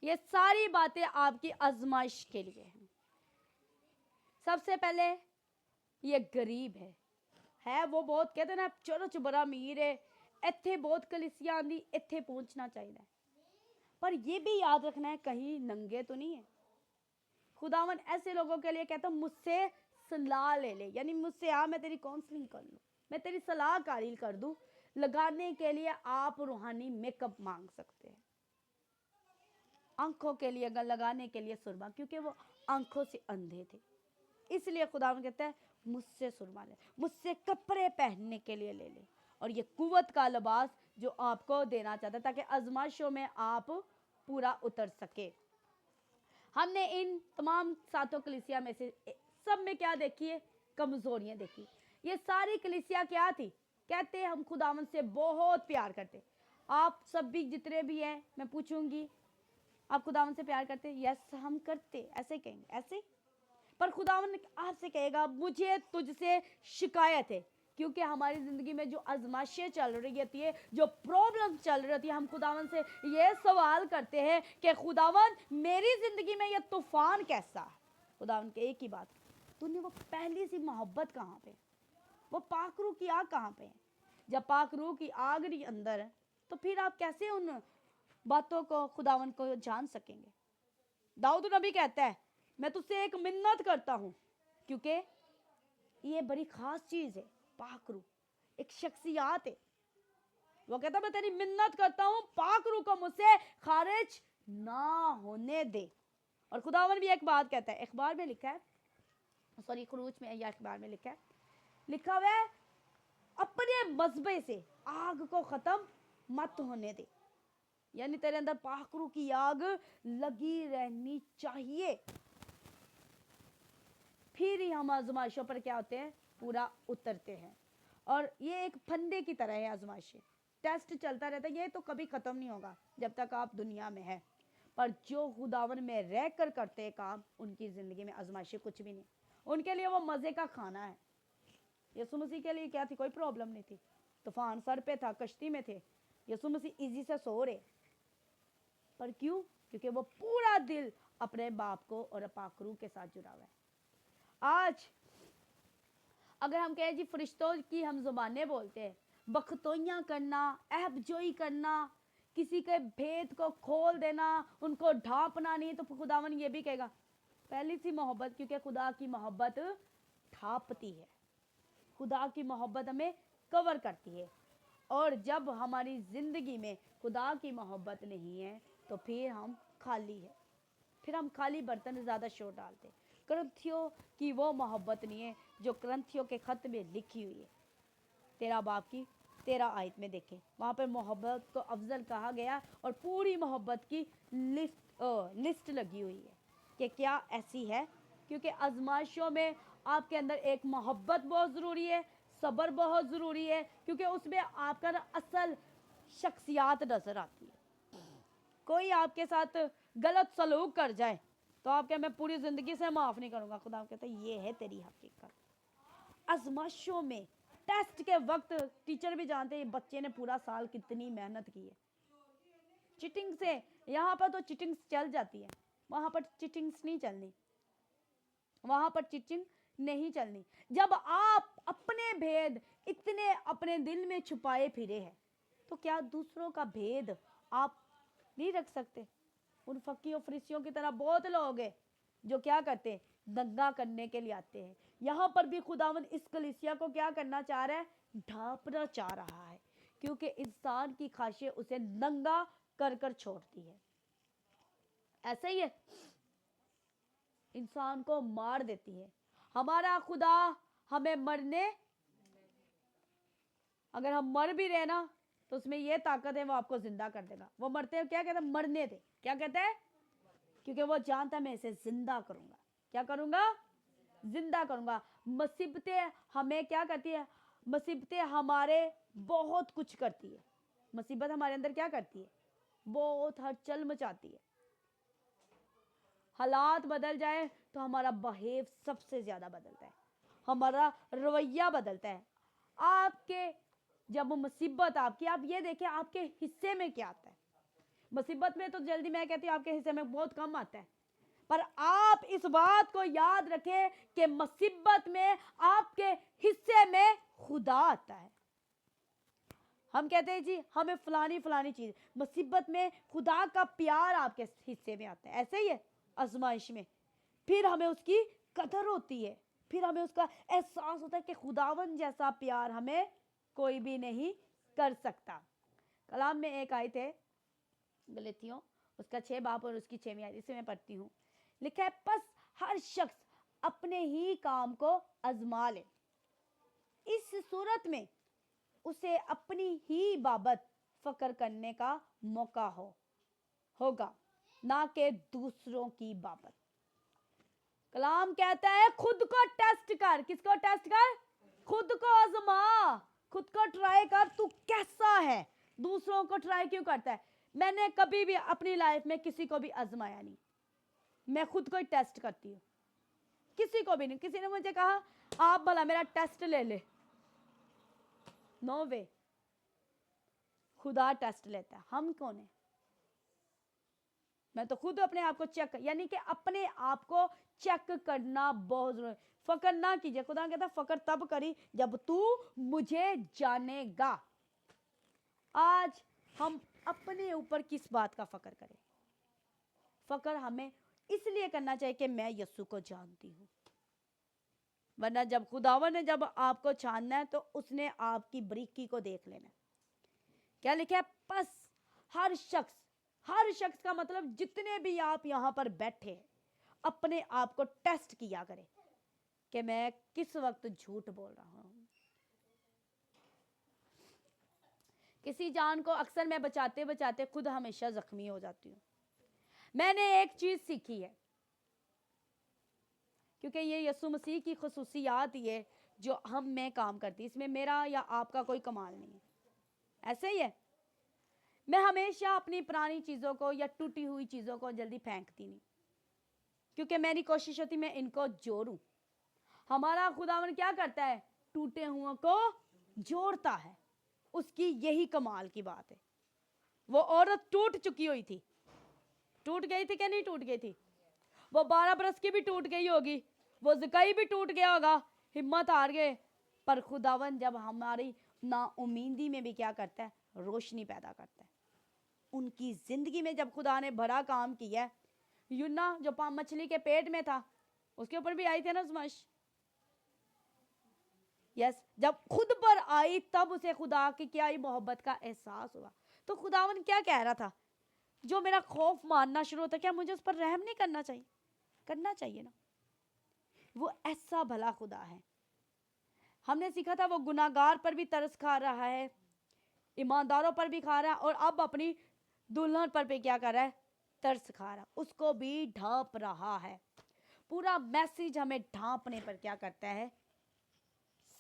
Speaker 1: ये सारी बातें आपकी आजमाइश के लिए हैं। सबसे पहले ये गरीब है वो बहुत कहते ना चलो च बड़ा अमीर है, इत्थे बहुत कलिसिया आंदी, इत्थे पहुंचना चाहिए, पर ये भी याद रखना है कहीं नंगे तो नहीं है। खुदावन ऐसे लोगों के लिए कहता मुझसे सलाह ले ले, यानी मुझसे आ, मैं तेरी काउंसलिंग कर लूं, मैं तेरी सलाहकारी कर दूं। लगाने के लिए आप रूहानी मेकअप मांग सकते हैं, आंखों के लिए लगाने के लिए सुरमा, क्योंकि वो आंखों से अंधे थे। इसलिए खुदावन कहता है मुझसे सुरमा ले, मुझसे कपड़े पहनने के लिए ले ले, और ये कुव्वत का लिबास जो आपको देना चाहता है, ताकि आजमाइशों में आप पूरा उतर सके। हमने इन तमाम सातों कलीसिया में से सब में क्या देखी है? कमजोरियां देखी। ये सारी कलीसिया क्या थी? कहते हम खुदावन से बहुत प्यार करते। आप सब भी जितने भी हैं, मैं पूछूंगी आप खुदावन से प्यार करते? यस हम करते, ऐसे कहेंगे, ऐसे। पर खुदावन आपसे कहेगा मुझे तुझसे शिकायत है, क्योंकि हमारी ज़िंदगी में जो आजमाइशें चल रही होती है, जो प्रॉब्लम चल रही होती है, हम खुदावन से ये सवाल करते हैं कि खुदावन मेरी ज़िंदगी में ये तूफान कैसा है? खुदावन के एक ही बात, तूने वो पहली सी मोहब्बत कहाँ पे, वो पाक रूह की आग कहाँ पे है? जब पाक रूह की आग नहीं अंदर है, तो फिर आप कैसे उन बातों को खुदावन को जान सकेंगे? दाऊद नबी कहता है मैं तुझसे एक मिन्नत करता हूँ, क्योंकि ये बड़ी खास चीज है, पाक रूह एक शख्सियत है। वो कहता मैं तेरी मिन्नत करता हूँ, पाक रूह को मुझसे खारिज ना होने दे। और खुदावन भी एक बात कहता है, अखबार में लिखा है, सॉरी खरूज में या अखबार में लिखा हुआ है अपने मजबे से आग को खत्म मत होने दे, यानी तेरे अंदर पाक रूह की आग लगी रहनी चाहिए, फिर ही हम आजमाइशों पर क्या होते हैं? पूरा उतरते हैं। और ये एक फंदे की तरह है, आजमाइशें टेस्ट चलता रहता है, ये तो कभी खत्म नहीं होगा जब तक आप दुनिया में हैं। पर जो खुदावन में रह कर करते हैं काम, उनकी जिंदगी में आजमाइशें कुछ भी नहीं, उनके लिए वो मजे का खाना है। यीशु मसीह के लिए क्या थी? कोई प्रॉब्लम नहीं थी, तूफान सर पे था, कश्ती में थे, यीशु मसीह इजी से सो रहे। पर क्यों? क्योंकि वो पूरा दिल अपने बाप को और पाक रूह के साथ जुड़ा हुआ है। आज अगर हम कहें जी फरिश्तों की हम जुबानें बोलते हैं, बख्तोइयाँ करना, अहबजोई करना, किसी के भेद को खोल देना, उनको ढांपना नहीं, तो खुदावन ये भी कहेगा पहली सी मोहब्बत, क्योंकि खुदा की मोहब्बत ढांपती है, खुदा की मोहब्बत हमें कवर करती है। और जब हमारी जिंदगी में खुदा की मोहब्बत नहीं है, तो फिर हम खाली है, फिर हम खाली बर्तन ज़्यादा शोर डालते। करंथियों की वो मोहब्बत नहीं है जो करंथियों के खत में लिखी हुई है, 13 बाब की 13 आयत में देखें, वहाँ पर मोहब्बत को अफजल कहा गया, और पूरी मोहब्बत की लिस्ट लगी हुई है कि क्या ऐसी है। क्योंकि आजमाइशों में आपके अंदर एक मोहब्बत बहुत ज़रूरी है, सब्र बहुत ज़रूरी है, क्योंकि उसमें आपका असल शख्सियत नज़र आती है। कोई आपके साथ गलत सलूक कर जाए तो आप क्या, मैं पूरी ज़िंदगी से माफ़ नहीं करूँगा, खुदा कहता है ये है तेरी हकीकत। आजमाइशों में टेस्ट के वक्त टीचर भी जानते हैं बच्चे ने पूरा साल कितनी मेहनत की है। चिटिंग से यहाँ पर तो चिटिंग चल जाती है, वहाँ पर चिटिंग्स नहीं चलनी, वहाँ पर चिटिंग नहीं चलनी। जब आप अपने भेद इतने अपने दिल में छुपाए फिरे हैं, तो क्या दूसरों का भेद आप नहीं रख सकते? उन फकीरों फरीसियों की तरह बहुत लोग हैं जो क्या करते हैं? दंगा करने के लिए आते हैं। यहाँ पर भी खुदावन इस कलीसिया को क्या करना चाह रहा है? ढांपना चाह रहा है, क्योंकि इंसान की ख्वाहिशें उसे दंगा कर कर छोड़ती है। ऐसा ही है, इंसान को मार देती है। हमारा खुदा हमें मरने अगर हम मर भी रहे ना तो उसमें ये ताकत है, वो आपको जिंदा कर देगा। वो मरते हैं, क्या कहते हैं, मरने दे, क्या कहते हैं, क्योंकि वो जानता है मैं इसे जिंदा करूंगा। क्या करूंगा, जिंदा करूंगा। मुसीबतें हमें क्या करती है, मुसीबतें हमारे बहुत कुछ करती है। मुसीबत हमारे अंदर क्या करती है, बहुत हलचल मचाती है। हालात बदल जाए तो हमारा बिहेव सबसे ज्यादा बदलता है, हमारा रवैया बदलता है। आपके जब मुसीबत आपकी, आप ये देखें आपके हिस्से में क्या आता है। मुसीबत में तो जल्दी, मैं कहती हूँ आपके हिस्से में बहुत कम आता है, पर आप इस बात को याद रखें कि मुसीबत में आपके हिस्से में खुदा आता है। हम कहते हैं जी हमें फलानी फलानी चीज, मुसीबत में खुदा का प्यार आपके हिस्से में आता है। ऐसे ही है आजमाइश में, फिर हमें उसकी कदर होती है, फिर हमें उसका एहसास होता है कि खुदावन जैसा प्यार हमें कोई भी नहीं कर सकता। कलाम में एक आयत है गलतियों उसका 6 बाब और उसकी 6वीं आयत, इसे मैं पढ़ती हूँ। लिखा है, बस हर शख्स अपने ही काम को आजमा ले, इस सूरत में उसे अपनी ही बाबत फक्र करने का मौका होगा, ना कि दूसरों की बाबत। कलाम कहता है खुद को टेस्ट कर। किसको टेस्ट कर, खुद को आजमा, खुद को ट्राई कर, तू कैसा है। दूसरों को ट्राई क्यों करता है। मैंने कभी भी अपनी लाइफ में किसी को भी आजमाया नहीं, मैं खुद को ही टेस्ट करती हूँ, किसी को भी नहीं। किसी ने मुझे कहा आप भला मेरा टेस्ट ले ले, नो वे, खुदा टेस्ट लेता है। हम कौन है, मैं तो खुद अपने आप को चेक, यानी कि अपने आप को चेक करना बहुत जरूरी। फकर ना कीजिए, खुदा कहता फकर तब करी जब तू मुझे जानेगा। आज हम अपने ऊपर किस बात का फकर करें। फकर हमें इसलिए करना चाहिए कि मैं यीशु को जानती हूँ, वरना जब खुदावन ने जब आपको छानना है तो उसने आपकी बरीकी को देख लेना है। क्या लिखा है, बस हर शख्स, हर शख्स का मतलब जितने भी आप यहां पर बैठे हैं, अपने आप को टेस्ट किया करें कि मैं किस वक्त झूठ बोल रहा हूं। किसी जान को अक्सर मैं बचाते बचाते खुद हमेशा जख्मी हो जाती हूँ। मैंने एक चीज सीखी है, क्योंकि ये यीशु मसीह की खुसूसियात ये जो हम में काम करती है, इसमें मेरा या आपका कोई कमाल नहीं है। ऐसे ही है, मैं हमेशा अपनी पुरानी चीज़ों को या टूटी हुई चीज़ों को जल्दी फेंकती नहीं, क्योंकि मेरी कोशिश होती मैं इनको जोड़ूं। हमारा खुदावन क्या करता है, टूटे हुओं को जोड़ता है। उसकी यही कमाल की बात है। वो औरत टूट चुकी हुई थी, टूट गई थी कि नहीं टूट गई थी, वो 12 बरस की भी टूट गई होगी, वो ज़काई भी टूट गया होगा, हिम्मत हार गए, पर खुदावन जब हमारी नाउमीदी में भी क्या करता है, रोशनी पैदा करता है। उनकी जिंदगी में जब खुदा ने बड़ा काम किया, यूना जो मछली के पेट में था उसके ऊपर भी आई थी ना आजमाइश। यस, जब खुद पर आई तब उसे खुदा की क्या ही मोहब्बत का एहसास हुआ। तो खुदावन क्या कह रहा था, जो मेरा खौफ मानना शुरू होता, क्या मुझे उस पर रहम नहीं करना चाहिए, करना चाहिए ना। वो ऐसा भला खुदा है। हमने सीखा था वो गुनाहगार पर भी तरस खा रहा है, ईमानदारों पर भी खा रहा है, और अब अपनी दुल्हन पर भी क्या कर रहा है, तरस खा रहा, उसको भी ढांप रहा है। पूरा मैसेज हमें ढांपने पर क्या करता है,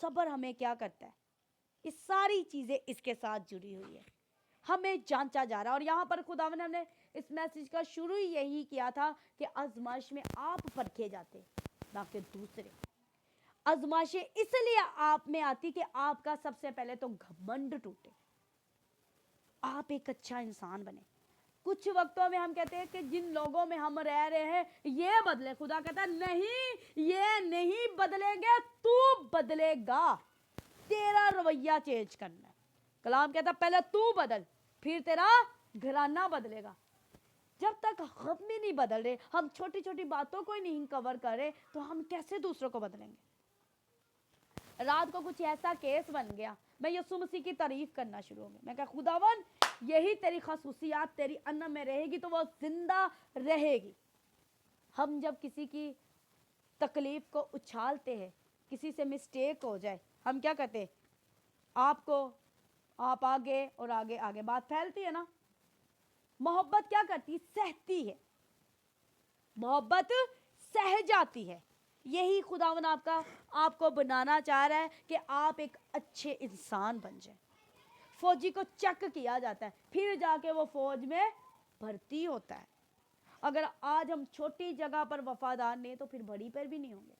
Speaker 1: सब्र हमें क्या करता है, ये सारी चीजें इसके साथ जुड़ी हुई है, हमें जांचा जा रहा है। और यहाँ पर खुदावन ने हमने इस मैसेज का शुरू ही यही किया था कि आजमाइश में आप परखे जाते ना कि दूसरे। आजमाइशें इसलिए आप में आती कि आपका सबसे पहले तो घमंड टूटे, आप एक अच्छा इंसान बने। कुछ वक्तों में हम कहते हैं कि जिन लोगों में हम रह रहे हैं ये बदले, खुदा कहता है नहीं, ये नहीं बदलेंगे, तू बदलेगा, तेरा रवैया चेंज करना है। कलाम कहता पहले तू बदल, फिर तेरा घराना बदलेगा। जब तक हम भी नहीं बदल रहे, हम छोटी छोटी बातों को ही नहीं कवर कर रहे, तो हम कैसे दूसरों को बदलेंगे। रात को कुछ ऐसा केस बन गया, मैं यीशु मसीह की तारीफ करना शुरू हो गया। मैं कहा खुदावन यही तेरी खासूसियात तेरी अन्ना में रहेगी तो वो जिंदा रहेगी। हम जब किसी की तकलीफ को उछालते हैं, किसी से मिस्टेक हो जाए, हम क्या कहते हैं, आपको आप आगे और आगे आगे, बात फैलती है ना। मोहब्बत क्या करती है? सहती है, मोहब्बत सह जाती है। यही खुदावन आपको बनाना चाह रहा है कि आप एक अच्छे इंसान बन जाए। फौजी को चेक किया जाता है, फिर जाके वो फौज में भर्ती होता है। अगर आज हम छोटी जगह पर वफादार नहीं तो फिर बड़ी पर भी नहीं होंगे।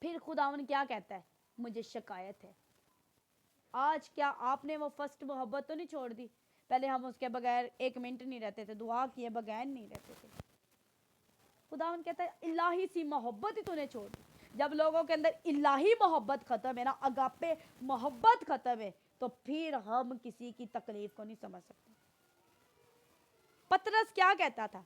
Speaker 1: फिर खुदावन क्या कहता है? मुझे शिकायत है। आज क्या आपने वो फर्स्ट मोहब्बत तो नहीं छोड़ दी? पहले हम उसके बगैर 1 मिनट नहीं रहते थे, दुआ किए बगैर नहीं रहते थे। खुदावन कहता है इलाही सी मोहब्बत ही तूने छोड़ दी। जब लोगों के अंदर इलाही मोहब्बत खत्म है ना, अगापे मोहब्बत खत्म है, तो फिर हम किसी की तकलीफ को नहीं समझ सकते। पतरस क्या कहता था?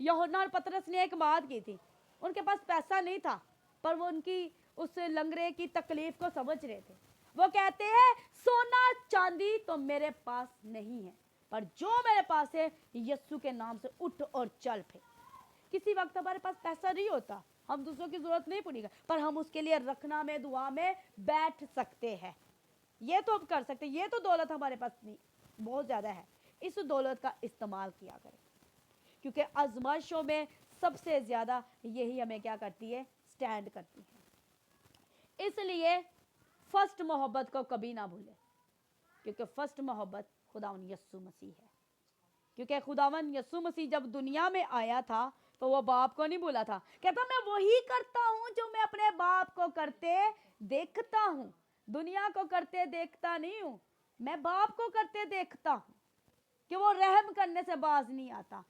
Speaker 1: यूहन्ना और पतरस ने एक बात की थी, उनके पास पैसा नहीं था, पर वो उनकी उस लंगड़े की तकलीफ को समझ रहे थे। वो कहते हैं सोना चांदी तो मेरे पास नहीं है, पर जो मेरे पास है यीशु के नाम से उठ और चल फिर। किसी वक्त हमारे पास पैसा नहीं होता, हम दूसरों की जरूरत नहीं पड़ेगा, पर हम उसके लिए रखना में दुआ में बैठ सकते हैं। ये तो हम कर सकते हैं। ये तो दौलत हमारे पास नहीं बहुत ज्यादा है, इस दौलत का इस्तेमाल किया करें, क्योंकि आजमाइशों में सबसे ज्यादा यही हमें क्या करती है? स्टैंड करती है। इसलिए फर्स्ट मोहब्बत को कभी ना भूलें, क्योंकि फर्स्ट मोहब्बत खुदावन यीशु मसीह है। क्योंकि खुदावन यीशु मसीह जब दुनिया में आया था तो वो बाप को नहीं भूला था। कहता मैं वही करता हूं जो मैं अपने बाप को करते देखता हूं, दुनिया को करते देखता नहीं हूं, मैं बाप को करते देखता हूं। कि वो रहम करने से बाज नहीं आता,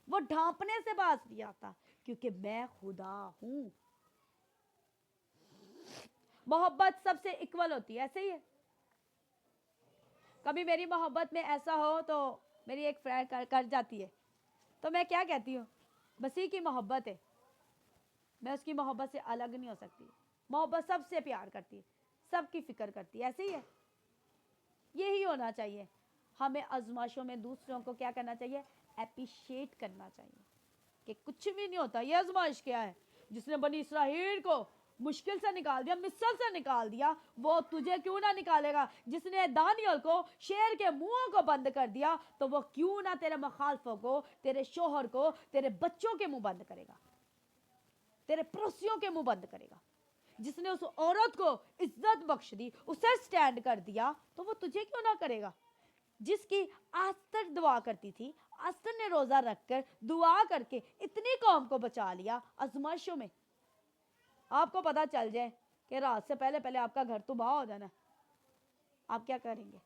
Speaker 1: वो ढांपने से बाज नहीं आता, क्योंकि मैं खुदा हूं। मोहब्बत सबसे इक्वल होती है, ऐसे ही है। कभी मेरी मोहब्बत में ऐसा हो तो मेरी एक फ्रेंड कर जाती है, तो मैं क्या कहती हूँ? मसीह की मोहब्बत है, मैं उसकी मोहब्बत से अलग नहीं हो सकती। मोहब्बत सबसे प्यार करती है, सबकी फिक्र करती है, ऐसे ही है। यही होना चाहिए। हमें आजमाइशों में दूसरों को क्या करना चाहिए? एप्रिशिएट करना चाहिए कि कुछ भी नहीं होता। ये आजमाइश क्या है? जिसने बनी इसराइल को मुश्किल से निकाल दिया, मिस्र से निकाल दिया, वो तुझे क्यों ना निकालेगा? जिसने दानियल को शेर के मुंह को बंद कर दिया, तो वो क्यों ना तेरे मुखालफों को, तेरे शोहर को, तेरे बच्चों के मुंह बंद करेगा, तेरे पड़ोसियों के मुंह बंद करेगा। जिसने उस औरत को इज्जत बख्श दी, उसे स्टैंड कर दिया, तो वो तुझे क्यों ना करेगा? जिसकी आस्तर दुआ करती थी, आस्तर ने रोजा रखकर दुआ करके इतनी कौम को बचा लिया आजमाइशों में। आपको पता चल जाए कि रात से पहले पहले आपका घर तबाह हो जाना, आप क्या करेंगे?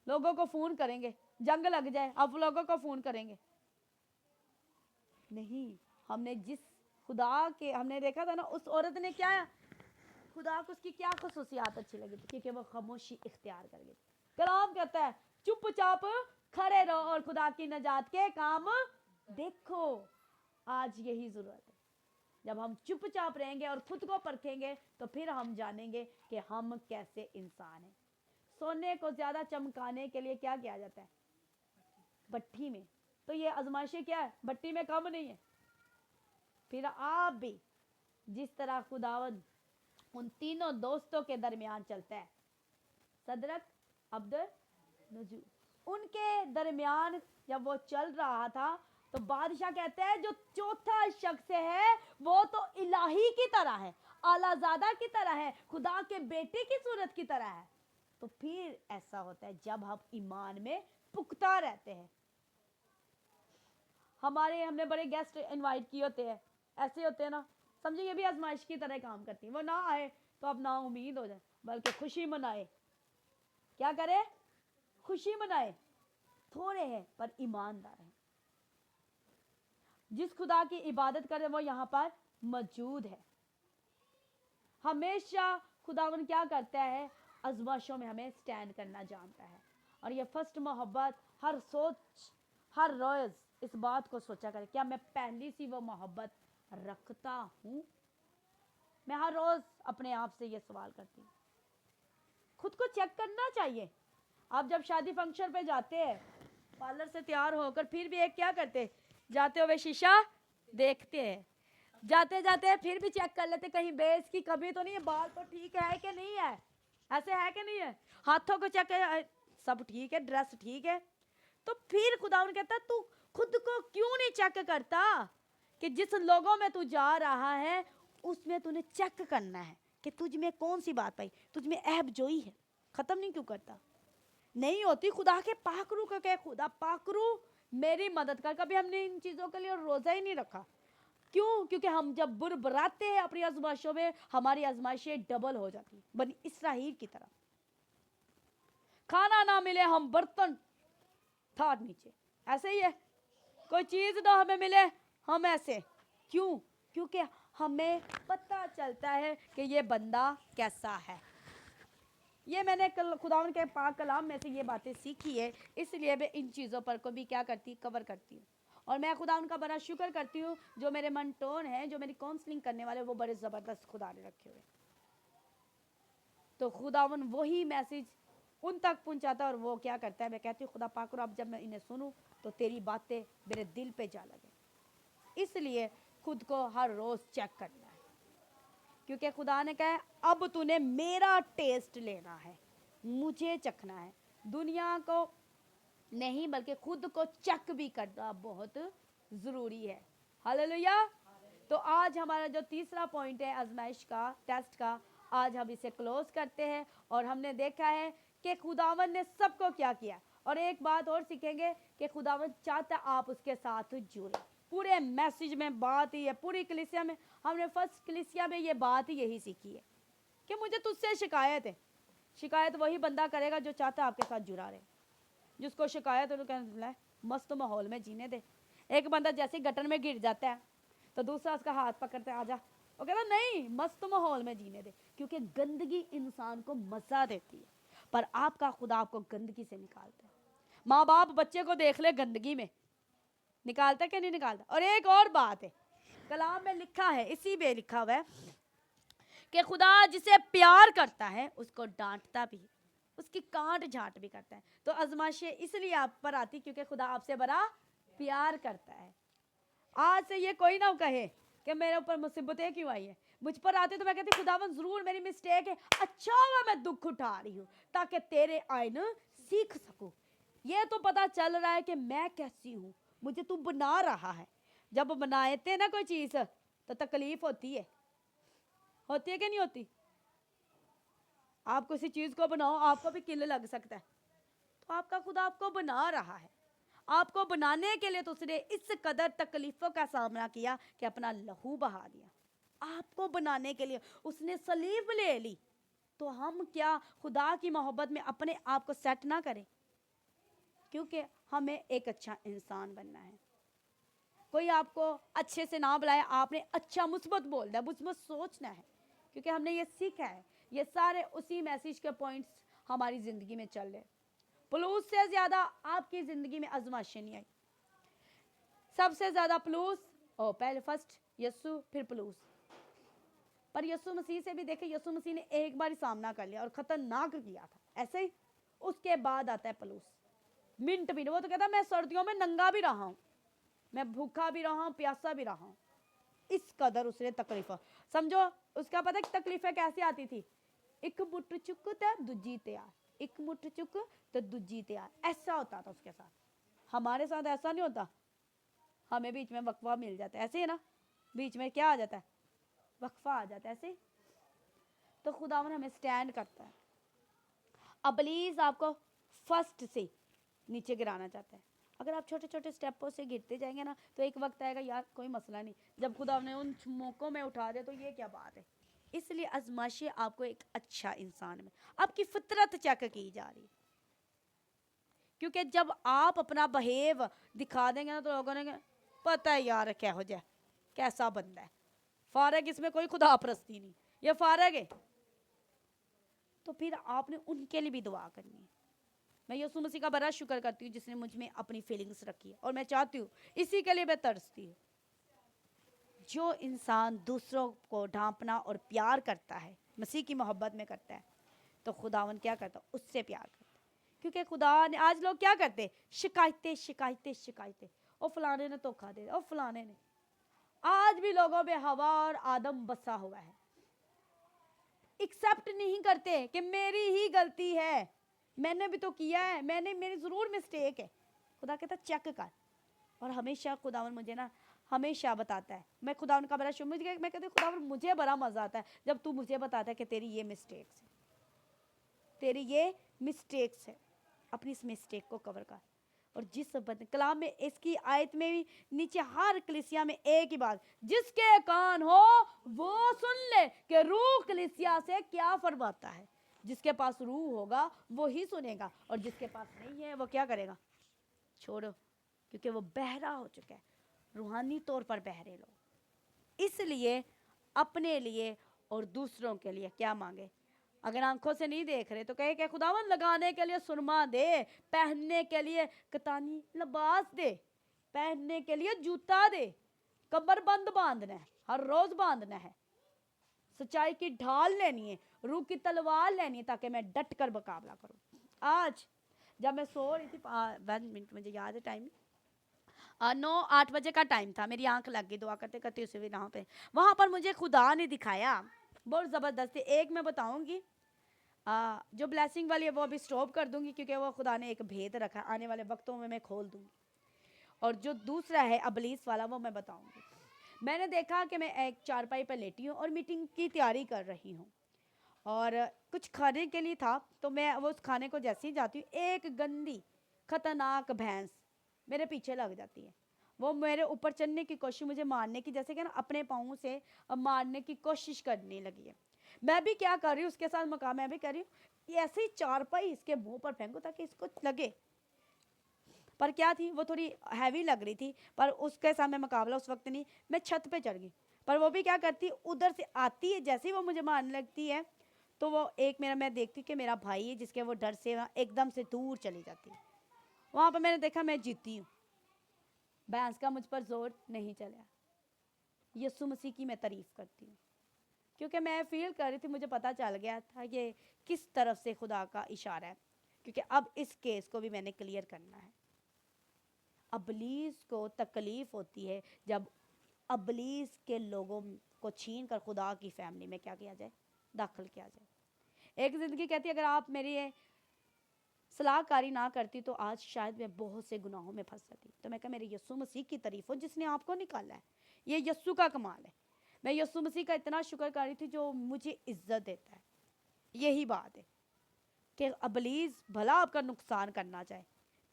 Speaker 1: लोगों को फोन करेंगे, जंग लग जाए आप लोगों को फोन करेंगे? नहीं। हमने जिस खुदा के हमने देखा था ना, उस औरत ने क्या, खुदा को उसकी क्या खुसूसियात अच्छी लगी थी? क्योंकि वो खामोशी इख्तियार कर गई। कलाम कहता है चुपचाप खड़े रहो और खुदा की नजात के काम देखो। आज यही जरूरत है। जब हम चुपचाप रहेंगे और खुद को परखेंगे तो फिर हम जानेंगे कि हम कैसे इंसान हैं। सोने को ज्यादा चमकाने के लिए क्या किया जाता है? भट्टी में। तो ये आजमाइशें क्या है? भट्टी में कम नहीं है। फिर आप भी जिस तरह खुदावन उन तीनों दोस्तों के दरमियान चलता है, सदरक, अब्दुल-नजू, उनके दरमियान जब वो चल रहा था तो बादशाह कहते हैं जो चौथा शख्स है वो तो इलाही की तरह है, आलाजादा की तरह है, खुदा के बेटे की सूरत की तरह है। तो फिर ऐसा होता है जब हम ईमान में पुख्ता रहते हैं। हमने बड़े गेस्ट इनवाइट किए होते हैं, ऐसे होते हैं ना, समझे ये भी आजमाइश की तरह काम करती है। वो ना आए तो अब ना उम्मीद हो जाए, बल्कि खुशी मनाए। क्या करे? खुशी मनाए। थोड़े हैं पर ईमानदार हैं। जिस खुदा की इबादत करे वो यहाँ पर मौजूद है। हमेशा खुदावन क्या करता है? आजमाइशों में हमें स्टैंड करना जानता है। और ये फर्स्ट मोहब्बत हर रोज इस बात को सोचा करे, क्या मैं पहली सी वो मोहब्बत रखता हूँ? मैं हर रोज अपने आप से ये सवाल करती हूँ। खुद को चेक करना चाहिए। आप जब शादी फंक्शन पे जाते हैं, पार्लर से तैयार होकर फिर भी एक क्या करते, जाते हुए शीशा देखते हैं, जाते जाते फिर भी चेक कर लेते कहीं बेस की कमी तो नहीं है, बाल तो ठीक है कि नहीं है, ऐसे है कि नहीं है? हाथों को चेक कर, सब ठीक है, ड्रेस ठीक है, तो फिर खुदावन कहता तू खुद को क्यों नहीं चेक करता कि जिस लोगों में तू जा रहा है उसमें तूने चेक करना है कि तुझ में कौन सी बात पाई, तुझ में ऐब जोई है, खत्म नहीं क्यों करता? नहीं होती खुदा के पाकरू को कहे खुदा पाकरू मेरी मदद कर। कभी हमने इन चीजों के लिए रोजा ही नहीं रखा। क्यों? क्योंकि हम जब बुरबराते हैं अपनी आजमाइशों में, हमारी आजमाइशें डबल हो जाती है, बनी इसराइल की तरह। खाना ना मिले हम बर्तन ठाट नीचे, ऐसे ही है। कोई चीज ना हमें मिले हम ऐसे, क्यों? क्योंकि हमें पता चलता है कि ये बंदा कैसा है। ये मैंने खुदावन के पाक कलाम में से ये बातें सीखी है, इसलिए मैं इन चीज़ों पर को भी क्या करती, कवर करती हूँ। और मैं खुदावन का बड़ा शुक्र करती हूँ, जो मेरे मंटोन हैं, जो मेरी काउंसलिंग करने वाले, वो बड़े ज़बरदस्त खुदा ने रखे हुए। तो खुदावन वही मैसेज उन तक पहुँचाता है, और वो क्या करता है, मैं कहती हूँ खुदा पाक अब जब मैं इन्हें सुनूँ तो तेरी बातें मेरे दिल पे जा लगे। इसलिए खुद को हर रोज़ चेक करना है, क्योंकि खुदा ने कहा अब तूने मेरा टेस्ट लेना है, मुझे चखना है। दुनिया को नहीं बल्कि खुद को चेक भी करना बहुत ज़रूरी है। हालेलुया। तो आज हमारा जो तीसरा पॉइंट है आजमाइश का, टेस्ट का, आज हम इसे क्लोज करते हैं। और हमने देखा है कि खुदावन ने सबको क्या किया, और एक बात और सीखेंगे कि खुदावन चाहता आप उसके साथ जुड़े। पूरे मैसेज में बात ही है, पूरी कलीसिया में हमने फर्स्ट कलीसिया में ये बात ही यही सीखी है कि मुझे तुझसे शिकायत है। शिकायत वही बंदा करेगा जो चाहता है आपके साथ जुड़ा रहे। जिसको शिकायत है तो कहना है मस्त माहौल में जीने दे। एक बंदा जैसे गटर में गिर जाता है तो दूसरा उसका हाथ पकड़ते आजा, वो कहता नहीं मस्त माहौल में जीने दे, क्योंकि गंदगी इंसान को मजा देती है, पर आपका खुदा आपको गंदगी से निकालता है। माँ बाप बच्चे को देख ले गंदगी में, निकालता कि नहीं निकालता? और एक और बात है, कलाम में लिखा है, इसी में लिखा हुआ है कि खुदा जिसे प्यार करता है उसको डांटता भी है, उसकी काट झाट भी करता है। तो आजमाइशें इसलिए आप पर आती क्योंकि खुदा आपसे बड़ा प्यार करता है। आज से ये कोई ना कहे कि मेरे ऊपर मुसीबतें क्यों आई है, मुझ पर आते तो मैं कहती खुदावन जरूर मेरी मिस्टेक है, अच्छा हुआ मैं दुख उठा रही हूँ ताकि तेरे आइन सीख सकूं। ये तो पता चल रहा है कि मैं कैसी हूँ, मुझे तू बना रहा है। जब बनाते ना कोई चीज तो तकलीफ होती है कि नहीं होती? आप किसी चीज को बनाओ आपको भी किल लग सकता है, तो आपका खुदा आपको बना रहा है। आपको बनाने के लिए तो उसने इस कदर तकलीफों का सामना किया कि अपना लहू बहा दिया। आपको बनाने के लिए उसने सलीब ले ली, तो हम क्या खुदा की मोहब्बत में अपने आप को सेट ना करें? क्योंकि हमें एक अच्छा इंसान बनना है। कोई आपको अच्छे से ना बुलाए, आपने अच्छा मुस्बत बोलना है, मुस्बत सोचना है, क्योंकि हमने ये सीखा है। ये सारे उसी मैसेज के पॉइंट्स हमारी ज़िंदगी में चल रहे। पलूस से ज़्यादा आपकी ज़िंदगी में आजमाइशें नहीं आई। सबसे ज़्यादा पलूस, पहले फर्स्ट यीशु फिर पलूस। पर यीशु मसीह से भी देखे, यीशु मसीह ने एक बार ही सामना कर लिया और खतरनाक किया था, ऐसे ही उसके बाद आता है पलूस। मिनट भी नहीं, वो तो कहता मैं सर्दियों में नंगा भी रहा हूँ, मैं भूखा भी रहा हूँ, प्यासा भी रहा हूँ। इस कदर उसने तकलीफा, समझो उसका पता तकलीफें कैसे आती थी? एक मुठ चुक तो दूजी तैयार, एक मुठ चुक तो दूजी तैयार, ऐसा होता था उसके साथ। हमारे साथ ऐसा नहीं होता, हमें बीच में वक्फा मिल जाता है, ऐसे है ना? बीच में क्या आ जाता है? वक्फा आ जाता है, ऐसे। तो खुदावन हमें स्टैंड करता है। अबलीस आपको फर्स्ट से नीचे गिराना चाहता है। अगर आप छोटे छोटे स्टेपों से गिरते जाएंगे ना, तो एक वक्त आएगा यार कोई मसला नहीं, जब खुदा ने उन मौकों में उठा दे तो ये क्या बात है। इसलिए आजमाइशें आपको एक अच्छा इंसान में, आपकी फितरत चेक की जा रही है। क्योंकि जब आप अपना बहेव दिखा देंगे ना, तो लोगों ने पता है यार क्या हो जाए, कैसा बंदा है, फारग, इसमें कोई खुदा परस्ती नहीं, ये फारग है। तो फिर आपने उनके लिए भी दुआ करनी है। मैं यीशु मसीह का बड़ा शुक्र करती हूँ जिसने मुझ में अपनी फीलिंग्स रखी है, और मैं चाहती हूँ, इसी के लिए मैं तरसती हूँ। जो इंसान दूसरों को ढांपना और प्यार करता है, मसीह की मोहब्बत में करता है, तो खुदावन क्या करता है? उससे प्यार करता है। क्योंकि खुदा ने, आज लोग क्या करते? शिकायतें शिकायतें शिकायतें, ओ फलाने ने धोखा दे दिया, ओ फलाने ने। आज भी लोगों में हवा और आदम बसा हुआ है। एक्सेप्ट नहीं करते कि मेरी ही गलती है, मैंने भी तो किया है, मेरी ज़रूर मिस्टेक है। खुदा कहता चेक कर। और हमेशा खुदावन मुझे ना हमेशा बताता है, मैं खुदावन का बड़ा शुक्र, मुझे मैं कहती हूँ खुदावन मुझे बड़ा मज़ा आता है जब तू मुझे बताता है कि तेरी ये मिस्टेक्स है, तेरी ये मिस्टेक्स है, अपनी इस मिस्टेक को कवर कर। और जिस कलाम में इसकी आयत में भी नीचे हर कलीसिया में एक ही बात, जिसके कान हो वो सुन ले कि रूह कलीसिया से क्या फरमाता है। जिसके पास रूह होगा वो ही सुनेगा, और जिसके पास नहीं है वो क्या करेगा, छोड़ो, क्योंकि वो बहरा हो चुका है, रूहानी तौर पर बहरे लोग। इसलिए अपने लिए और दूसरों के लिए क्या मांगे। अगर आंखों से नहीं देख रहे तो कहे कि खुदावन लगाने के लिए सुरमा दे, पहनने के लिए कतानी लिबास दे, पहनने के लिए जूता दे, कमरबंद बांधना है, हर रोज बांधना है, सच्चाई की ढाल लेनी है, रूह की तलवार लेनी है, ताकि मैं डट कर मुकाबला करूं। आज जब मैं सो रही थी, 1 मिनट मुझे याद है टाइम, 9-8 बजे का टाइम था, मेरी आंख लग गई दुआ करते करते उसे वहाँ पर मुझे खुदा ने दिखाया बहुत ज़बरदस्ती। एक मैं बताऊंगी, जो ब्लेसिंग वाली है वो अभी स्टॉप कर दूंगी, क्योंकि वो खुदा ने एक भेद रखा, आने वाले वक्तों में मैं खोल दूंगी। और जो दूसरा है अबलीस वाला वो मैं बताऊंगी। मैंने देखा कि मैं एक चारपाई पर लेटी हूँ और मीटिंग की तैयारी कर रही हूँ, और कुछ खाने के लिए था, तो मैं वो उस खाने को जैसे ही जाती हूँ, एक गंदी खतरनाक भैंस मेरे पीछे लग जाती है। वो मेरे ऊपर चढ़ने की कोशिश, मुझे मारने की, जैसे कि ना अपने पाँव से मारने की कोशिश करने लगी है। मैं भी क्या कर रही हूँ उसके साथ मकाम, मैं भी कर रही हूँ ऐसे ही चारपाई इसके मुंह पर फेंकूं ताकि इसको लगे। पर क्या थी, वो थोड़ी हैवी लग रही थी, पर उसके सामने मुकाबला उस वक्त नहीं। मैं छत पे चढ़ गई, पर वो भी क्या करती, उधर से आती है, जैसे ही वो मुझे मारने लगती है तो वो एक मेरा, मैं देखती कि मेरा भाई है, जिसके वो डर से एकदम से दूर चली जाती है। वहाँ पर मैंने देखा मैं जीती हूँ, भैंस का मुझ पर जोर नहीं चला। यीशु मसीह की मैं तारीफ करती हूँ, क्योंकि मैं फील कर रही थी, मुझे पता चल गया था ये किस तरफ से खुदा का इशारा है, क्योंकि अब इस केस को भी मैंने क्लियर करना है। अबलीस को तकलीफ होती है जब अबलीस के लोगों को छीन कर खुदा की फैमिली में क्या किया जाए, दाखिल किया जाए। एक ज़िंदगी कहती है अगर आप मेरी सलाहकारी ना करती तो आज शायद मैं बहुत से गुनाहों में फंस जाती। तो मैं कहा मेरे यीशु मसीह की तारीफ हो जिसने आपको निकाला है, ये यीशु का कमाल है। मैं यीशु मसीह का इतना शुक्र कर रही थी जो मुझे इज्जत देता है। यही बात है कि अबलीस भला आपका नुकसान करना चाहे।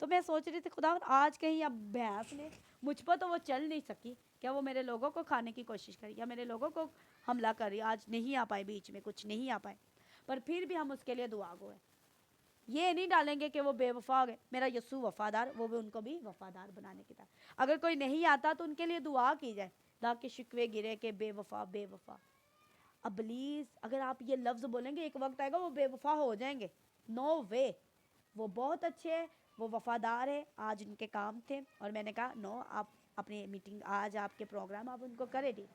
Speaker 1: तो मैं सोच रही थी खुदा आज कहीं अब भैंस ने मुझ पर, तो वो चल नहीं सकी, क्या वो मेरे लोगों को खाने की कोशिश करी या मेरे लोगों को हमला करी, आज नहीं आ पाए, बीच में कुछ नहीं आ पाए, पर फिर भी हम उसके लिए दुआ गो है। ये नहीं डालेंगे कि वो बेवफा हो गए, मेरा यीशु वफादार, वो भी उनको भी वफादार बनाने की तरह। अगर कोई नहीं आता तो उनके लिए दुआ की जाए, ताकि शिकवे गिरे के बेवफा बेवफा। अबलीस अगर आप ये लफ्ज़ बोलेंगे एक वक्त आएगा वो बेवफा हो जाएंगे, नो वे। वो बहुत अच्छे हैं, वो वफादार है। आज उनके काम थे और मैंने कहा नो, आप अपनी मीटिंग, आज आपके प्रोग्राम आप उनको करें डी।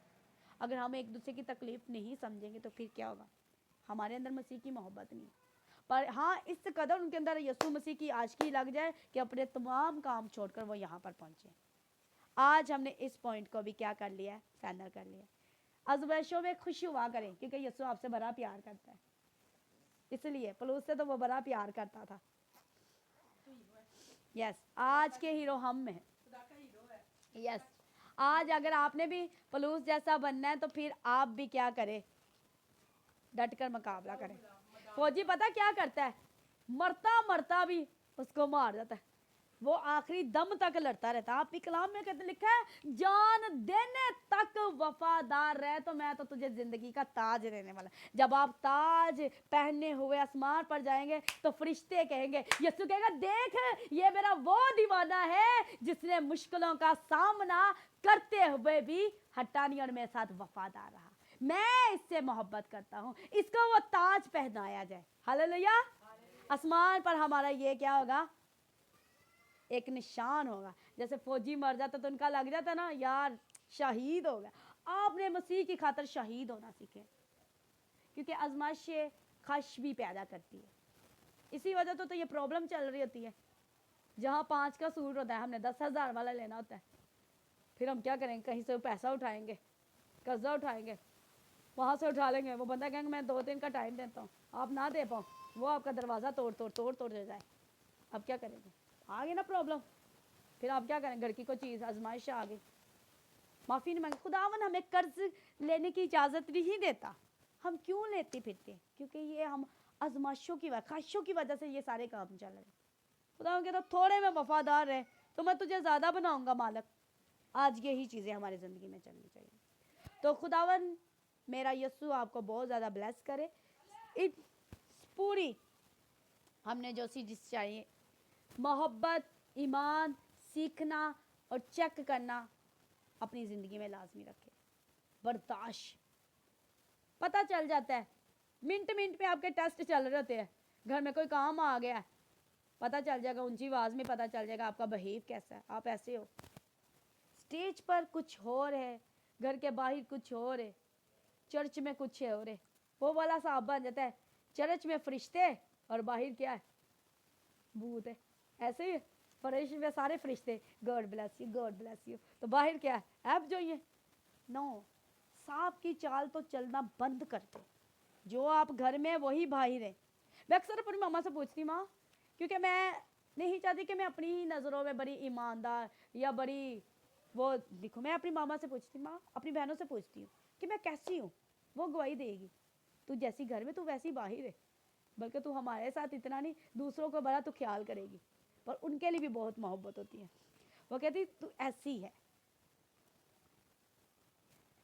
Speaker 1: अगर हम एक दूसरे की तकलीफ़ नहीं समझेंगे तो फिर क्या होगा, हमारे अंदर मसीह की मोहब्बत नहीं। पर हाँ, इस कदर उनके अंदर यीशु मसीह की आशिकी लग जाए कि अपने तमाम काम छोड़कर वो यहाँ पर पहुँचे। आज हमने इस पॉइंट को भी क्या कर लिया है, फाइनल कर लिया। अज़वैशों में खुश हुआ करें, क्योंकि यीशु आपसे बड़ा प्यार करता है। इसलिए पलूस से तो वो बड़ा प्यार करता था। यस, आज के हीरो हम हैं। यस, आज अगर आपने भी पलूस जैसा बनना है तो फिर आप भी क्या करें, डट कर मुकाबला करें। फौजी पता क्या करता है, मरता मरता भी उसको मार देता है, वो आखिरी दम तक लड़ता रहता है। आपकी कलाम में कहते लिखा है जान देने तक वफादार रहे तो मैं तो तुझे जिंदगी का ताज देने वाला। जब आप ताज पहने हुए आसमान पर जाएंगे तो फरिश्ते कहेंगे, यीशु कहेगा देख ये मेरा वो दीवाना है जिसने मुश्किलों का सामना करते हुए भी हटा नहीं और मेरे साथ वफादार रहा। मैं इससे मोहब्बत करता हूँ, इसको वो ताज पहनाया जाए। हालेलुया। आसमान पर हमारा ये क्या होगा, एक निशान होगा। जैसे फौजी मर जाता तो उनका लग जाता ना, यार शहीद हो गया। आपने मसीह की खातर शहीद होना सीखे, क्योंकि आजमाइशें खश भी पैदा करती है। इसी वजह तो ये प्रॉब्लम चल रही होती है। जहाँ 5 का सूट होता है हमने 10,000 वाला लेना होता है, फिर हम क्या करेंगे, कहीं से पैसा उठाएंगे, कर्जा उठाएंगे, वहाँ से उठा लेंगे। वो बंदा कहेंगे मैं 2 दिन का टाइम देता हूँ, आप ना दे पाओ, वो आपका दरवाज़ा तोड़ दे जाए, अब क्या करेंगे? आ गई ना प्रॉब्लम। फिर आप क्या करें? घर की कोई चीज़ आजमाइश आ गई, माफ़ी नहीं मांगी। खुदावन हमें कर्ज लेने की इजाज़त नहीं देता। हम क्यों लेते फिरते? क्योंकि ये हम आजमाइशों की ख्वाहिशों की वजह से ये सारे काम चल रहे हैं। खुदावन कहता थोड़े में वफादार है तो मैं तुझे ज़्यादा बनाऊंगा मालिक। आज यही चीज़ें हमारी ज़िंदगी में चलनी चाहिए। तो खुदावन मेरा यस्सु आपको बहुत ज़्यादा ब्लेस करे। इस पूरी हमने जो चीज़ चाहिए, मोहब्बत, ईमान, सीखना और चेक करना अपनी ज़िंदगी में लाजमी रखे। बर्दाश्त, पता चल जाता है मिनट मिनट में आपके टेस्ट चल रहे होते हैं। घर में कोई काम आ गया, पता चल जाएगा, ऊंची आवाज़ में पता चल जाएगा आपका बिहेव कैसा है, आप ऐसे हो। स्टेज पर कुछ और है, घर के बाहर कुछ और है, चर्च में कुछ है और है। वो वाला साहब बन जाता है, चर्च में फरिश्ते और बाहर क्या है? भूत है। ऐसे ही फरिश में सारे फरिश्ते God bless you, God bless you, तो बाहर क्या है? ऐप जो ये नो, सांप की चाल तो चलना बंद कर दो। जो आप घर में वही बाहर है। मैं अक्सर अपनी मामा से पूछती, माँ, क्योंकि मैं नहीं चाहती कि मैं अपनी ही नज़रों में बड़ी ईमानदार या बड़ी वो दिखूं। मैं अपनी मामा से पूछती, माँ, अपनी बहनों से पूछती हूँ कि मैं कैसी हूँ। वो गवाही देगी, तू जैसी घर में तू वैसी बाहर है। बल्कि तू हमारे साथ इतना नहीं, दूसरों को बड़ा तू ख्याल करेगी, पर उनके लिए भी बहुत मोहब्बत होती है। वो कहती तू ऐसी है।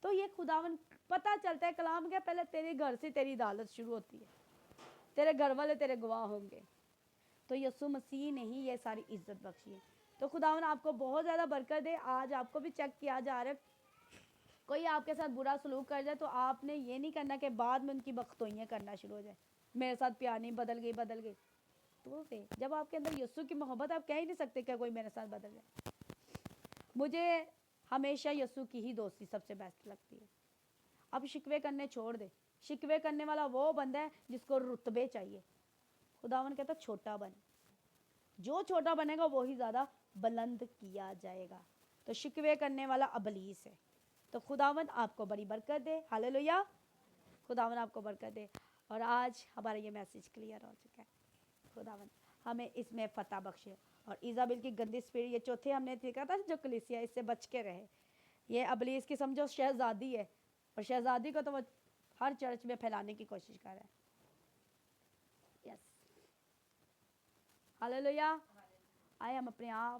Speaker 1: तो ये खुदावन पता चलता है कलाम के पहले तेरे घर से तेरी अदालत शुरू होती है, तेरे घर वाले तेरे गवाह होंगे। तो यीशु मसीह ने ही ये सारी इज्जत बख्शी है। तो खुदावन आपको बहुत ज़्यादा बरकत दे। आज आपको भी चेक किया जा रहा है, कोई आपके साथ बुरा सलूक कर जाए तो आपने ये नहीं करना कि बाद में उनकी बख्तोइयाँ करना शुरू हो जाए, मेरे साथ प्यार नहीं, बदल गई। तो फिर जब आपके अंदर यीशु की मोहब्बत, आप कह ही नहीं सकते कि कोई मेरे साथ बदल जाए। मुझे हमेशा यीशु की ही दोस्ती सबसे बेस्ट लगती है। अब शिकवे करने छोड़ दे। शिकवे करने वाला वो बंदा है जिसको रुतबे चाहिए। खुदावन कहता छोटा बन, जो छोटा बनेगा वो ही ज़्यादा बुलंद किया जाएगा। तो शिकवे करने वाला अबलीस है। तो खुदावन आपको बड़ी बरकत दे। हालेलुया, खुदावन आपको बरकत दे। और आज हमारा ये मैसेज क्लियर हो चुका है। खुदावन हमें इसमें फतह बख्शे। और इजाबिल की गंदी स्पिरिट, ये चौथे हमने देखा था जो कलीसिया, इससे बच के रहे। ये अबलीस की समझो शहजादी है, और शहजादी को तो वो हर चर्च में फैलाने की कोशिश कर रहा है। Yes, hallelujah. आए हम अपने आप